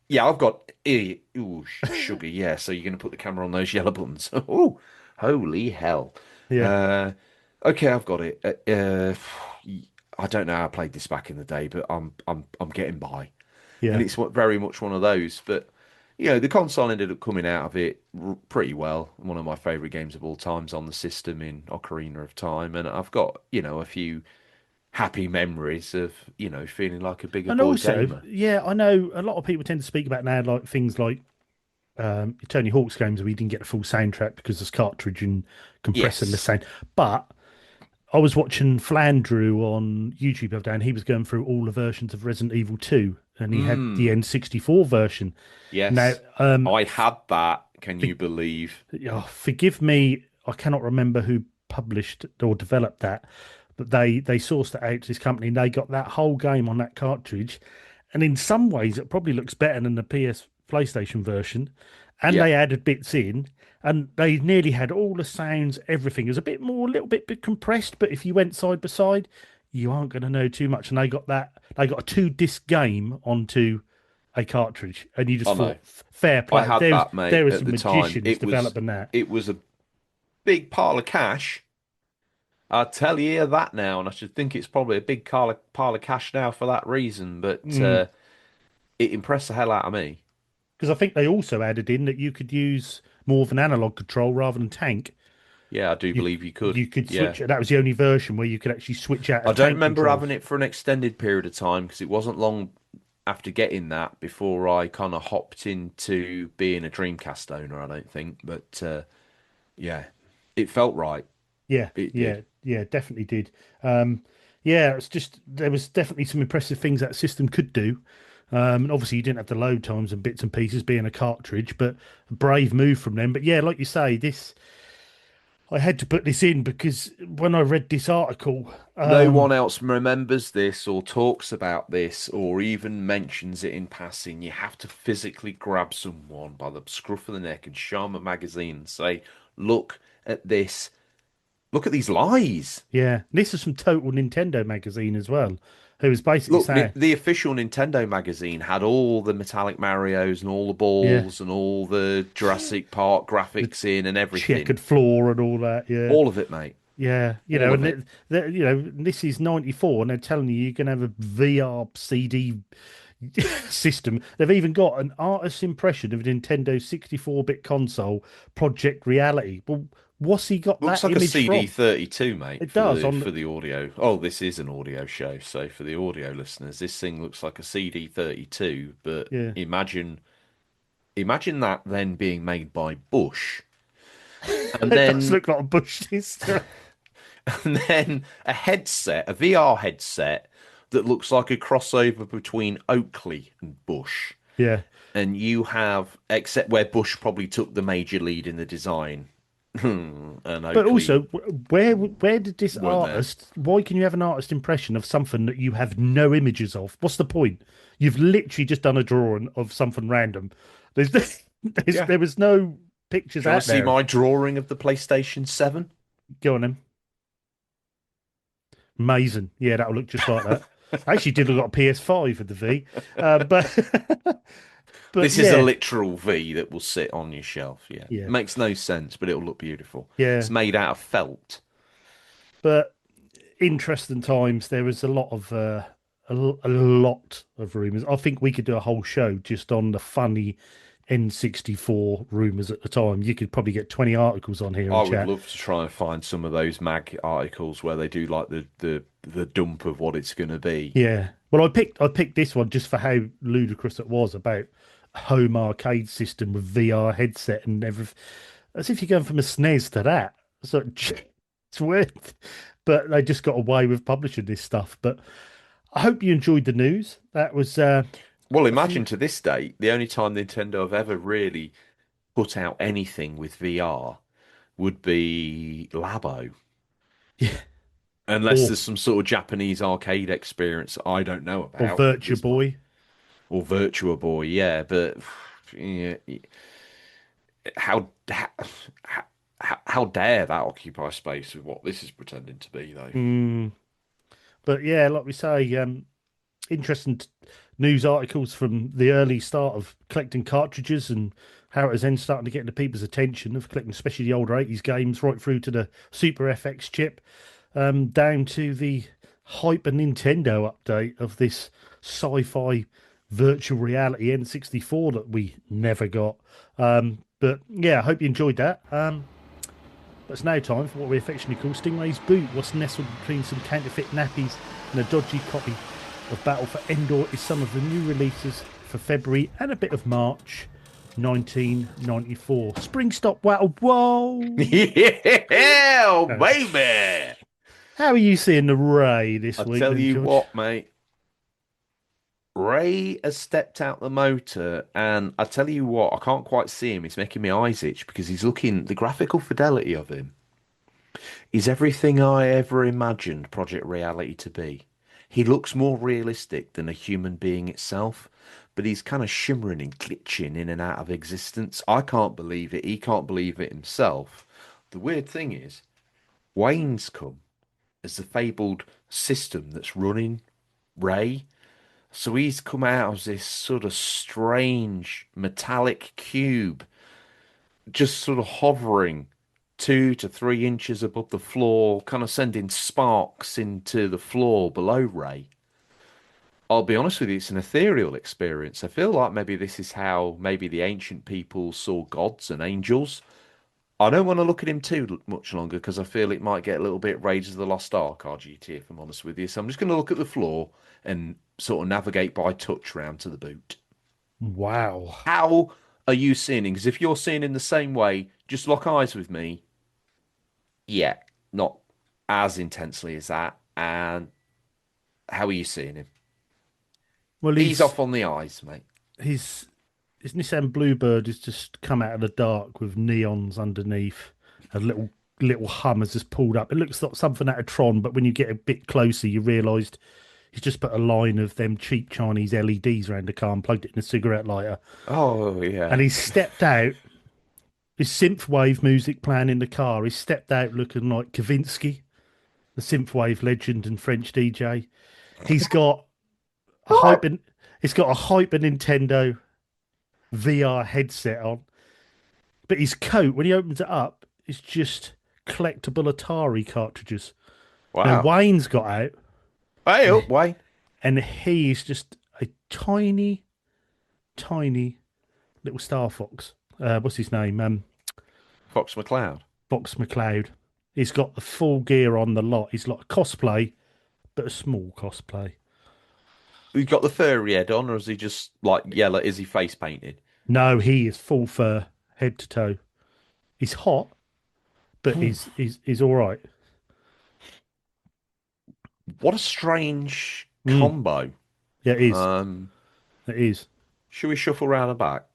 yeah, I've got ooh, sugar. Yeah, so you're gonna put the camera on those yellow buttons. Oh, holy hell. yeah, Uh, okay, I've got it. I don't know how I played this back in the day, but I'm getting by, and yeah. it's very much one of those. But the console ended up coming out of it pretty well. One of my favorite games of all times on the system in Ocarina of Time, and I've got a few happy memories of feeling like a bigger And boy also, gamer. yeah, I know a lot of people tend to speak about now like things like Tony Hawk's games where you didn't get the full soundtrack because there's cartridge and compressing the Yes. sound. But I was watching Flandrew on YouTube the other day, and he was going through all the versions of Resident Evil 2, and he had the Mm, N64 version. Now, yes. I had that. Can for, you believe? forgive me, I cannot remember who published or developed that, but they sourced it out to this company, and they got that whole game on that cartridge. And in some ways, it probably looks better than the PlayStation version. And Yeah, they added bits in, and they nearly had all the sounds, everything. It was a bit more, a little bit compressed, but if you went side by side, you aren't going to know too much. And they got a two-disc game onto a cartridge, and you just I know. thought, fair I play. had that, mate, There are at some the time. magicians developing that. It was a big pile of cash. I'll tell you that now, and I should think it's probably a big pile of cash now for that reason, but Mm. it impressed the hell out of me. Because I think they also added in that you could use more of an analog control rather than tank. Yeah, I do You believe you could. you could Yeah. switch it. That was the only version where you could actually switch out I of don't tank remember having controls. it for an extended period of time because it wasn't long after getting that before I kind of hopped into being a Dreamcast owner, I don't think. But yeah, it felt right. Yeah, It did. yeah, definitely did. Yeah, it's just there was definitely some impressive things that system could do. And obviously you didn't have the load times and bits and pieces being a cartridge, but a brave move from them. But yeah, like you say, this I had to put this in because when I read this article, No one else remembers this or talks about this or even mentions it in passing. You have to physically grab someone by the scruff of the neck and show them a magazine and say, look at this. Look at these lies. yeah, this is from Total Nintendo magazine as well, who was basically Look, saying, the official Nintendo magazine had all the metallic Marios and all the yeah, balls and all the Jurassic Park the graphics in and everything. checkered floor and all that. Yeah, All of it, mate. yeah, All of and it. this is 94, and they're telling you can have a VR CD system. They've even got an artist's impression of a Nintendo 64-bit console, Project Reality. Well, what's he got Looks that like a image from? CD32, mate, It does for on, the audio. Oh, this is an audio show, so for the audio listeners, this thing looks like a CD32, but yeah, imagine that then being made by Bush. And it does then look like a Bush sister. and then a headset, a VR headset that looks like a crossover between Oakley and Bush. Yeah. And you have, except where Bush probably took the major lead in the design, and But Oakley also, where did this weren't there. artist? Why can you have an artist impression of something that you have no images of? What's the point? You've literally just done a drawing of something random. There's, Yeah. there was no pictures Do you want out to see there of. my drawing of the PlayStation 7? Go on then. Amazing. Yeah, that'll look just like that. I actually did look like a PS5 with the V, but but This is a yeah, literal V that will sit on your shelf. Yeah. It yeah, makes no sense, but it'll look beautiful. yeah. It's made out of felt. But interesting times. There was a lot of a lot of rumors. I think we could do a whole show just on the funny N64 rumors at the time. You could probably get 20 articles on here I and would chat. love to try and find some of those mag articles where they do like the dump of what it's going to be. Yeah. Well, I picked this one just for how ludicrous it was about a home arcade system with VR headset and everything. As if you're going from a SNES to that. So it's weird. But they just got away with publishing this stuff. But I hope you enjoyed the news. That was Well, a few. imagine to this date, the only time Nintendo have ever really put out anything with VR would be Labo. Yeah. Unless Or there's some sort of Japanese arcade experience I don't know or about at Virtua this point. Boy. Or Virtua Boy, yeah, but yeah, how how dare that occupy space with what this is pretending to be, though? Mm, but yeah, like we say, interesting news articles from the early start of collecting cartridges and how it was then starting to get into people's attention of collecting, especially the older 80s games, right through to the Super FX chip, down to the hyper Nintendo update of this sci-fi virtual reality N64 that we never got. But yeah, I hope you enjoyed that. But it's now time for what we affectionately call Stingray's Boot. What's nestled between some counterfeit nappies and a dodgy copy of Battle for Endor is some of the new releases for February and a bit of March 1994. Spring Stop Wow. Whoa! Yeah, Uh, baby. How are you seeing the Ray I this week tell then, you George? what, mate. Ray has stepped out the motor, and I tell you what, I can't quite see him. He's making my eyes itch because he's looking, the graphical fidelity of him is everything I ever imagined Project Reality to be. He looks more realistic than a human being itself, but he's kind of shimmering and glitching in and out of existence. I can't believe it. He can't believe it himself. The weird thing is, Wayne's come as the fabled system that's running Ray. So he's come out as this sort of strange metallic cube, just sort of hovering 2 to 3 inches above the floor, kind of sending sparks into the floor below Ray. I'll be honest with you, it's an ethereal experience. I feel like maybe this is how maybe the ancient people saw gods and angels. I don't want to look at him too much longer because I feel it might get a little bit Raiders of the Lost Ark RGT if I'm honest with you. So I'm just going to look at the floor and sort of navigate by touch round to the boot. Wow. How are you seeing him? Because if you're seeing him the same way, just lock eyes with me. Yeah, not as intensely as that. And how are you seeing him? Well, Ease off on the eyes, mate. his his Nissan Bluebird has just come out of the dark with neons underneath. A little hum has just pulled up. It looks like something out of Tron, but when you get a bit closer, you realised he's just put a line of them cheap Chinese LEDs around the car and plugged it in a cigarette lighter. Oh, And yeah. he's stepped out. His synthwave music playing in the car. He's stepped out looking like Kavinsky, the synthwave legend and French DJ. He's got a hyper. He's got a hyper Nintendo VR headset on, but his coat when he opens it up is just collectible Atari cartridges. Now Wow. Wayne's got out, Hey and up, Wayne. and he is just a tiny, tiny little Star Fox. What's his name? Fox McCloud. Fox McCloud. He's got the full gear on the lot. He's like a cosplay, but a small cosplay. He got the furry head on, or is he just like yellow? Is he face painted? No, he is full fur, head to toe. He's hot, but he's all right. What a strange Mm. combo. Yeah, it is. Um, It is. should we shuffle around the back?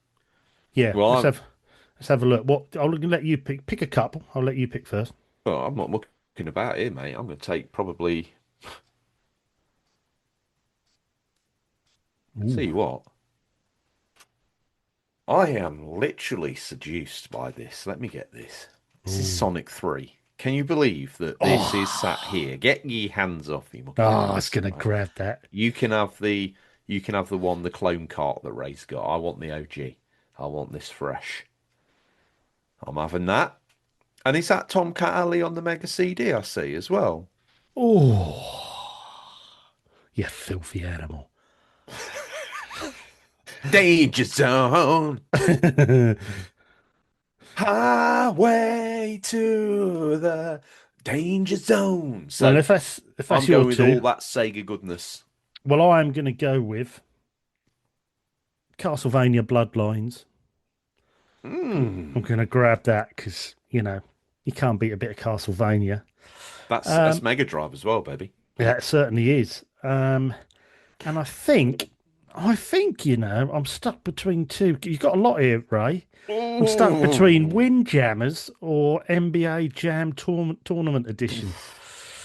Yeah. Well, Let's have a look. What I'll let you pick a couple. I'll let you pick first. I'm not looking about here, mate. I'm going to take probably. I tell Ooh. you what, I am literally seduced by this. Let me get this. This is Ooh. Sonic 3. Can you believe that this is sat Oh. here? Get your hands off me, mucky Oh, I was lads. gonna Right. grab that. You can have the one, the clone cart that Ray's got. I want the OG. I want this fresh. I'm having that. And is that Tomcat Alley on the Mega CD I see as well? Oh, you filthy animal. Danger Zone. Highway to the Danger Zone. Well, So if that's I'm your going with two, all that Sega goodness. well, I am gonna go with Castlevania Bloodlines. I'm Mm, gonna grab that because you can't beat a bit of Castlevania. that's Um, Mega Drive as well, baby. yeah, it certainly is. And I think I'm stuck between two. You've got a lot here, Ray. I'm stuck between Ooh. Windjammers or NBA Jam Tournament Edition.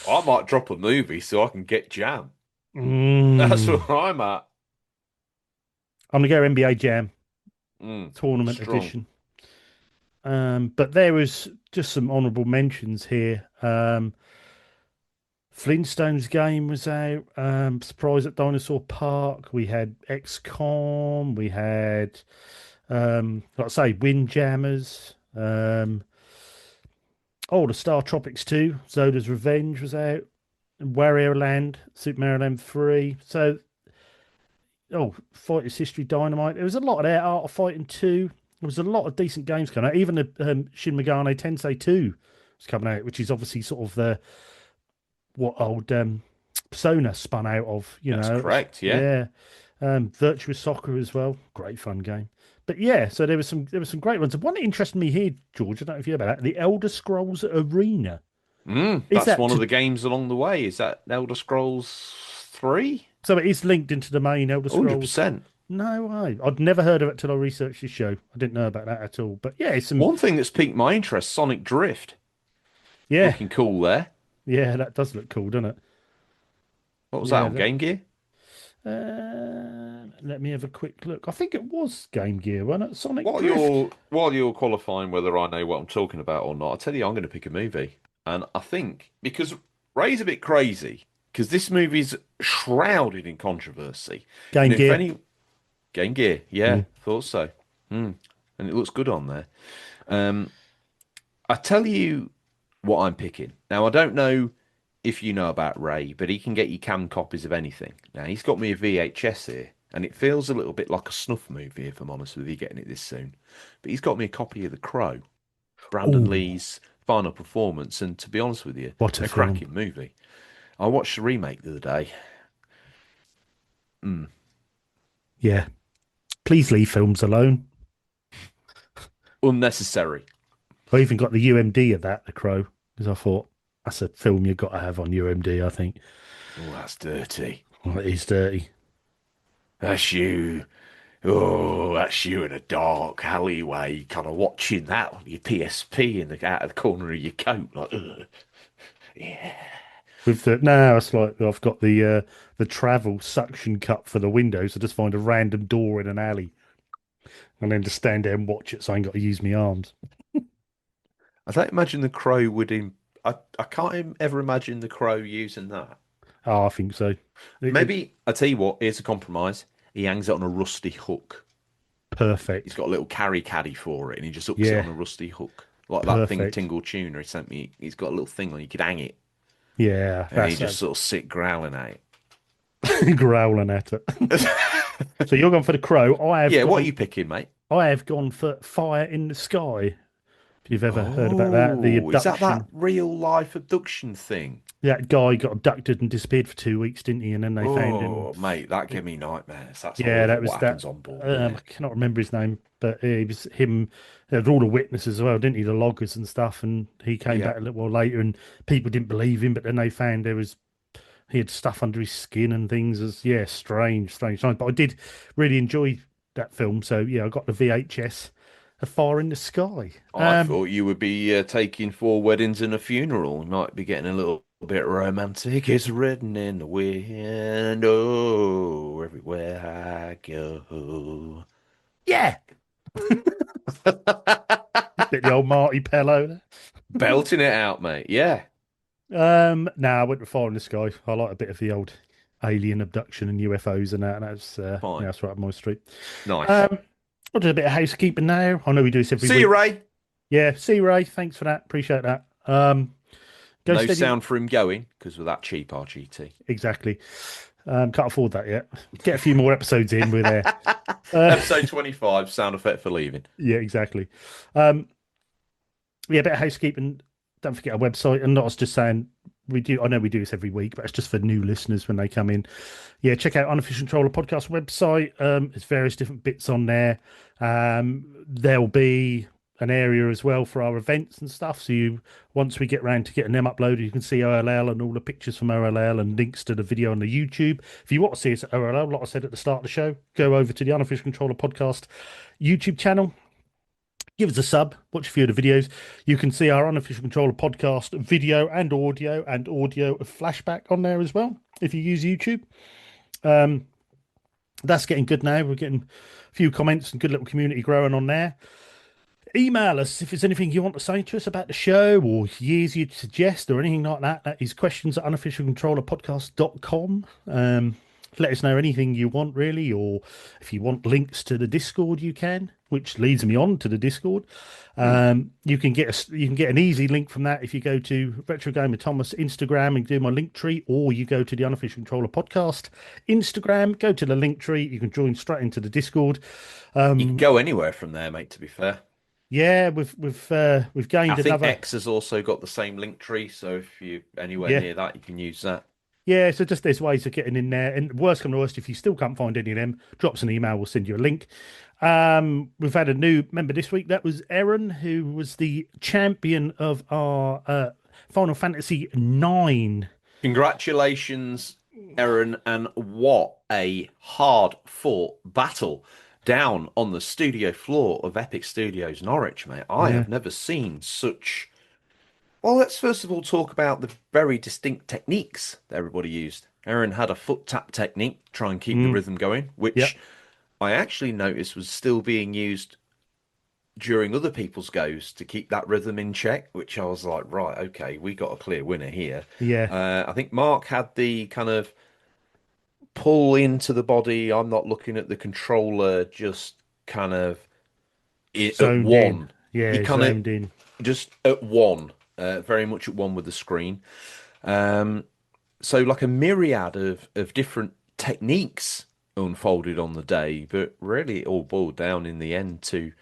I might drop a movie so I can get Jam. That's Mm. where I'm at. I'm gonna go NBA Jam Tournament Strong. Edition. But there was just some honourable mentions here. Flintstones game was out. Surprise at Dinosaur Park. We had XCOM. We had, like I say, Windjammers. The Star Tropics 2. Zoda's Revenge was out. Wario Land, Super Mario Land 3. So, Fighters History Dynamite. There was a lot of there. Art of Fighting 2. There was a lot of decent games coming out. Even the Shin Megami Tensei 2 was coming out, which is obviously sort of what old Persona spun out of, That's correct, yeah. yeah. Virtuous Soccer as well, great fun game. But yeah, so there was some great ones. And one that interested me here, George, I don't know if you know about that, the Elder Scrolls Arena. Is That's that one of the games along the way. Is that Elder Scrolls 3? so? It is linked into the main Elder Scrolls. 100%. No way, I'd never heard of it till I researched this show. I didn't know about that at all. But yeah, it's some One thing that's piqued my interest, Sonic Drift. yeah, Looking cool there. yeah, that does look cool, doesn't it? What was that Yeah, on Game Gear? let me have a quick look. I think it was Game Gear, wasn't it? Sonic While Drift. you're qualifying whether I know what I'm talking about or not, I tell you I'm going to pick a movie. And I think because Ray's a bit crazy, because this movie's shrouded in controversy. Game And if Gear. any Game Gear, yeah, Mm. thought so. And it looks good on there. Um, I tell you what I'm picking. Now, I don't know if you know about Ray, but he can get you canned copies of anything. Now, he's got me a VHS here, and it feels a little bit like a snuff movie, if I'm honest with you, getting it this soon. But he's got me a copy of The Crow, Brandon Oh, Lee's final performance, and to be honest with you, what a a film. cracking movie. I watched the remake the other day. Yeah. Please leave films alone. Unnecessary. I even got the UMD of that, The Crow, because I thought that's a film you've got to have on UMD, I think. Oh, that's dirty. Well, it is dirty. That's you. Oh, that's you in a dark alleyway, kind of watching that on your PSP in the out of the corner of your coat, like, ugh. Yeah. With the now it's like I've got the travel suction cup for the window, so just find a random door in an alley and then just stand there and watch it so I ain't got to use my arms. I don't imagine the Crow would. I can't ever imagine the Crow using that. Oh, I think so. Maybe I tell you what. Here's a compromise. He hangs it on a rusty hook. He's Perfect. got a little carry caddy for it, and he just hooks it Yeah, on a rusty hook, like that thing perfect. Tingle Tuner he sent me. He's got a little thing on you could hang it, Yeah, and he that's just sort of sit growling at growling at it. it. So you're going for the Crow. Yeah, what are you picking, mate? I have gone for Fire in the Sky. If you've ever heard about that, the Oh, is that abduction. real life abduction thing? That guy got abducted and disappeared for 2 weeks, didn't he? And then they found him. Oh, mate, that gave me nightmares. That's Yeah, that horrible was what that. happens on board there. I cannot remember his name, but it was him. There were all the witnesses as well, didn't he? The loggers and stuff. And he came Yeah. back a little while later, and people didn't believe him. But then they found there was he had stuff under his skin and things. As yeah, strange times. But I did really enjoy that film. So yeah, I got the VHS. A Far in the Sky. I thought you would be taking four weddings and a funeral. Might be getting a little bit romantic. It's written in the wind. Oh, everywhere I go. Yeah, bit the old Marty Pello. Belting it out, mate. Yeah, Nah, I went with Far in the Sky. I like a bit of the old alien abduction and UFOs and that. And that's yeah, fine. that's right up my street. Nice. Um, I'll do a bit of housekeeping now. I know we do this every See you, week. Ray. Yeah, see you, Ray. Thanks for that. Appreciate that. Go No steady. sound for him going because of that cheap RGT. Exactly. Can't afford that yet. Get a few more episodes in. We're there. Episode 25, sound effect for leaving. Yeah, exactly. Um, yeah, a bit of housekeeping. Don't forget our website. And not us just saying we do. I know we do this every week, but it's just for new listeners when they come in. Yeah, check out Unofficial Controller Podcast website. There's various different bits on there. There'll be an area as well for our events and stuff. So you, once we get round to getting them uploaded, you can see OLL and all the pictures from OLL and links to the video on the YouTube. If you want to see us at OLL, like I said at the start of the show, go over to the Unofficial Controller Podcast YouTube channel. Give us a sub, watch a few of the videos. You can see our Unofficial Controller Podcast video and audio of flashback on there as well if you use YouTube. That's getting good now. We're getting a few comments and good little community growing on there. Email us if there's anything you want to say to us about the show or years you'd suggest or anything like that. That is questions at unofficialcontrollerpodcast.com. Let us know anything you want, really, or if you want links to the Discord, you can, which leads me on to the Discord. You can get an easy link from that if you go to Retro Gamer Thomas Instagram and do my link tree, or you go to the Unofficial Controller Podcast Instagram, go to the link tree. You can join straight into the Discord. You can go anywhere from there, mate, to be fair. Yeah, we've gained I think another. X has also got the same link tree, so if you're anywhere Yeah, near that, you can use that. yeah. So just there's ways of getting in there. And worst come to worst, if you still can't find any of them, drop us an email. We'll send you a link. We've had a new member this week. That was Erin, who was the champion of our Final Fantasy 9. Congratulations, Aaron, and what a hard-fought battle down on the studio floor of Epic Studios Norwich, mate. I Yeah. have never seen such. Well, let's first of all talk about the very distinct techniques that everybody used. Aaron had a foot tap technique to try and keep the rhythm going, Yep. which I actually noticed was still being used during other people's goes to keep that rhythm in check, which I was like, right, okay, we got a clear winner here. Yeah. I think Mark had the kind of pull into the body. I'm not looking at the controller, just kind of at Zoned in. one. He Yeah, kind of zoned in. just at one, very much at one with the screen. So like a myriad of different techniques unfolded on the day, but really it all boiled down in the end to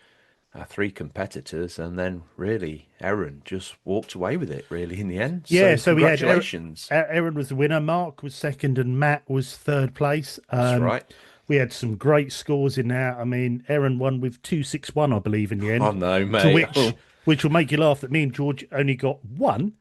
three competitors, and then really Aaron just walked away with it really in the end. Yeah, So so we had congratulations. Aaron was the winner, Mark was second, and Matt was third place. That's right. We had some great scores in there. I mean, Aaron won with 261, I believe, in the Oh end. no, To mate. which will make you laugh that me and George only got one.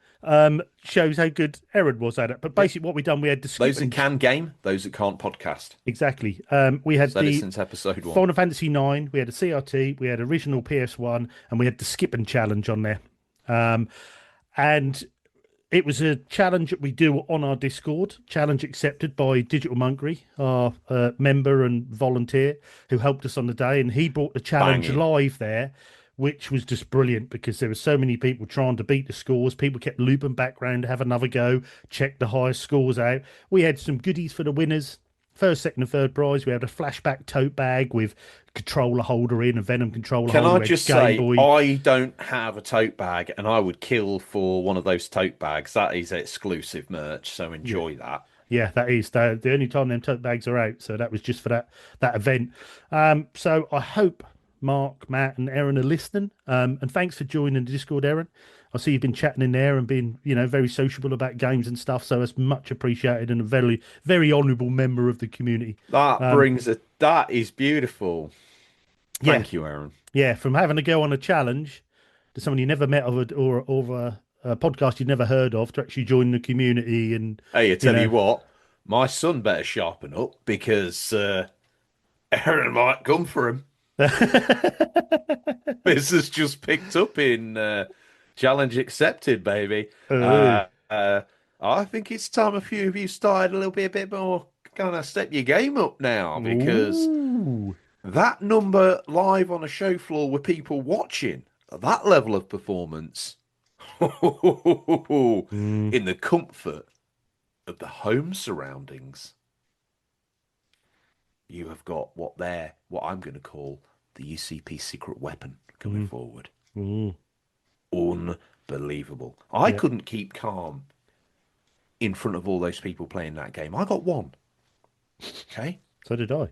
Shows how good Aaron was at it. But basically, what we done, we had the skip Those that can game, those that can't podcast. exactly. We had Said it the since episode one. Final Fantasy 9, we had a CRT, we had original PS1, and we had the skip and challenge on there. And it was a challenge that we do on our Discord, challenge accepted by Digital Monkery, our member and volunteer who helped us on the day. And he brought the challenge Banging. live there, which was just brilliant because there were so many people trying to beat the scores. People kept looping back round to have another go, check the highest scores out. We had some goodies for the winners. First, second, and third prize. We had a flashback tote bag with controller holder in, a Venom controller Can holder. I We had just Game say, Boy. I don't have a tote bag, and I would kill for one of those tote bags. That is exclusive merch, so enjoy that. Yeah, that is the only time them tote bags are out. So that was just for that event. So I hope Mark, Matt, and Aaron are listening. And thanks for joining the Discord, Aaron. I see you've been chatting in there and being, very sociable about games and stuff. So it's much appreciated and a very, very honourable member of the community. That is beautiful. Yeah, Thank you, Aaron. yeah. From having to go on a challenge to someone you never met or a podcast you'd never heard of to actually join the community and, Hey, I you tell know. you what, my son better sharpen up because Aaron might come for him. This has just picked up in challenge accepted, baby. Oh. I think it's time a few of you started a bit more kind of step your game up now because Ooh. that number live on a show floor with people watching, that level of performance in Mm, the comfort of the home surroundings, you have got what I'm going to call the UCP secret weapon coming mm, forward. mm. Unbelievable. I Yeah, couldn't keep calm in front of all those people playing that game. I got one. Okay? so did I.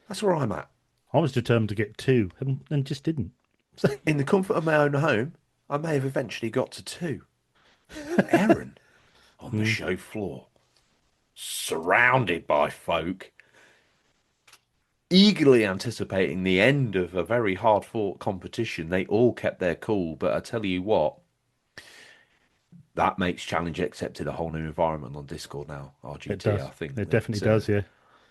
That's where I'm at. I was determined to get two and just didn't. So, In the comfort of my own home, I may have eventually got to two. Aaron on the mm, show floor, surrounded by folk, eagerly anticipating the end of a very hard fought competition. They all kept their cool, but I tell you what, that makes challenge accepted a whole new environment on Discord now. it RGT, does. I think It that definitely does, yeah.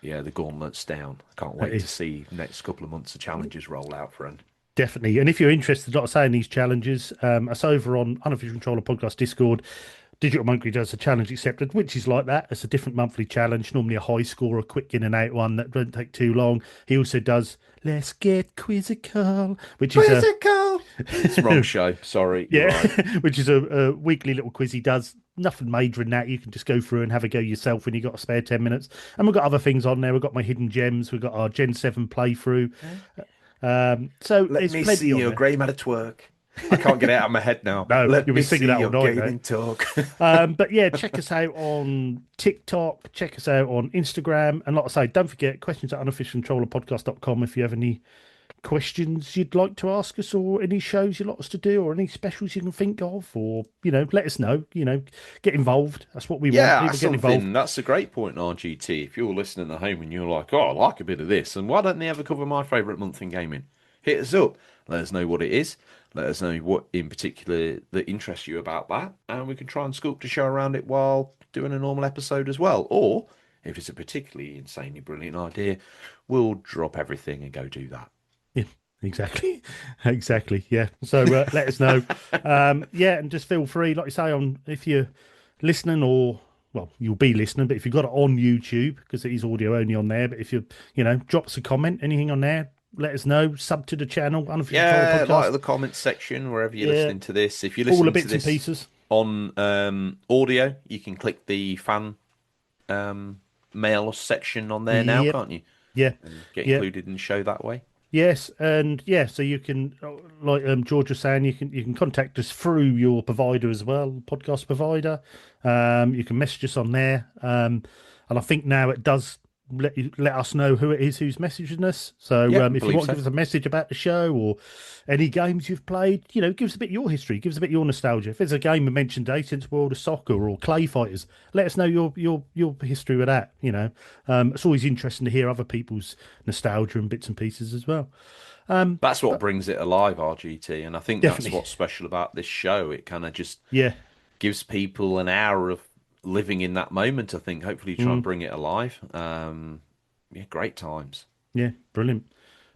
yeah, the gauntlet's down. I can't It wait to is. see next couple of months the challenges roll out, friend. Definitely. And if you're interested, like I say, in these challenges, us over on Unofficial Controller Podcast Discord, Digital Monkey does a challenge accepted, which is like that. It's a different monthly challenge, normally a high score, a quick in and out one that doesn't take too long. He also does Let's Get Quizzical, which is a Quizzical! It's wrong show. Sorry, you're yeah, right. which is a weekly little quiz he does. Nothing major in that. You can just go through and have a go yourself when you got a spare 10 minutes. And we've got other things on there. We've got my hidden gems. We've got our Gen 7 playthrough. So Let there's me plenty see on your there. grey matter twerk. I can't get it out of my head now. No, Let you'll be me singing see that all your night, though. gaming talk. But yeah, check us out on TikTok, check us out on Instagram. And like I say, don't forget questions at unofficialcontrollerpodcast.com if you have any questions you'd like to ask us or any shows you'd like us to do or any specials you can think of or, let us know, get involved. That's what we want. Yeah, People that's get involved. something. That's a great point, RGT. If you're listening at home and you're like, oh, I like a bit of this, and why don't they ever cover my favourite month in gaming? Hit us up. Let us know what it is. Let us know what in particular that interests you about that, and we can try and sculpt a show around it while doing a normal episode as well. Or if it's a particularly insanely brilliant idea, we'll drop everything and go do that. Yeah, exactly. Exactly. Yeah. So let us know. Yeah. And just feel free, like you say, on if you're listening or, well, you'll be listening, but if you've got it on YouTube, because it is audio only on there, but if drop us a comment, anything on there, let us know. Sub to the channel, Unofficial Controller Yeah, like Podcast. the comments section wherever you're Yeah. listening to this. If you're All the listening to bits and this pieces. on audio, you can click the fan mail section on there now, Yep. can't you? Yeah. And get Yeah. included in the show that way. Yes, and yeah, so you can, like George was saying, you can contact us through your provider as well, podcast provider. You can message us on there, and I think now it does let us know who it is who's messaging us. So Yeah, I if you believe want to so. give us a message about the show or any games you've played, give us a bit of your history, give us a bit of your nostalgia. If there's a game we mentioned today, since World of Soccer or Clay Fighters, let us know your history with that. It's always interesting to hear other people's nostalgia and bits and pieces as well. That's what But brings it alive, RGT, and I think that's definitely, what's special about this show. It kind of just yeah, gives people an hour of living in that moment. I think hopefully try and mm, bring it alive. Yeah, great times. yeah, brilliant.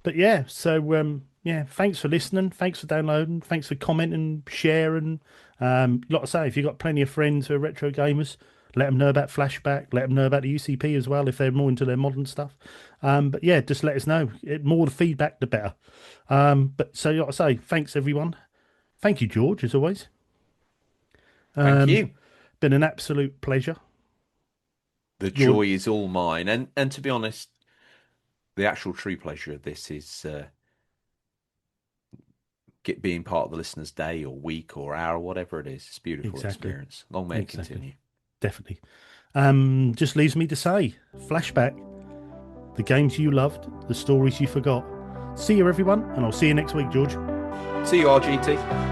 But yeah, so yeah, thanks for listening, thanks for downloading, thanks for commenting, sharing. Like I say, if you've got plenty of friends who are retro gamers, let them know about Flashback, let them know about the UCP as well if they're more into their modern stuff. But yeah, just let us know. More the feedback, the better. But so, like I say, thanks everyone. Thank you, George, as always. Thank Um, you. been an absolute pleasure. The You're joy is all mine, and to be honest, the actual true pleasure of this is being part of the listener's day or week or hour, whatever it is. It's a beautiful exactly, experience. Long may it exactly, continue. definitely. Just leaves me to say, Flashback, the games you loved, the stories you forgot. See you, everyone, and I'll see you next week, George. See you, RGT.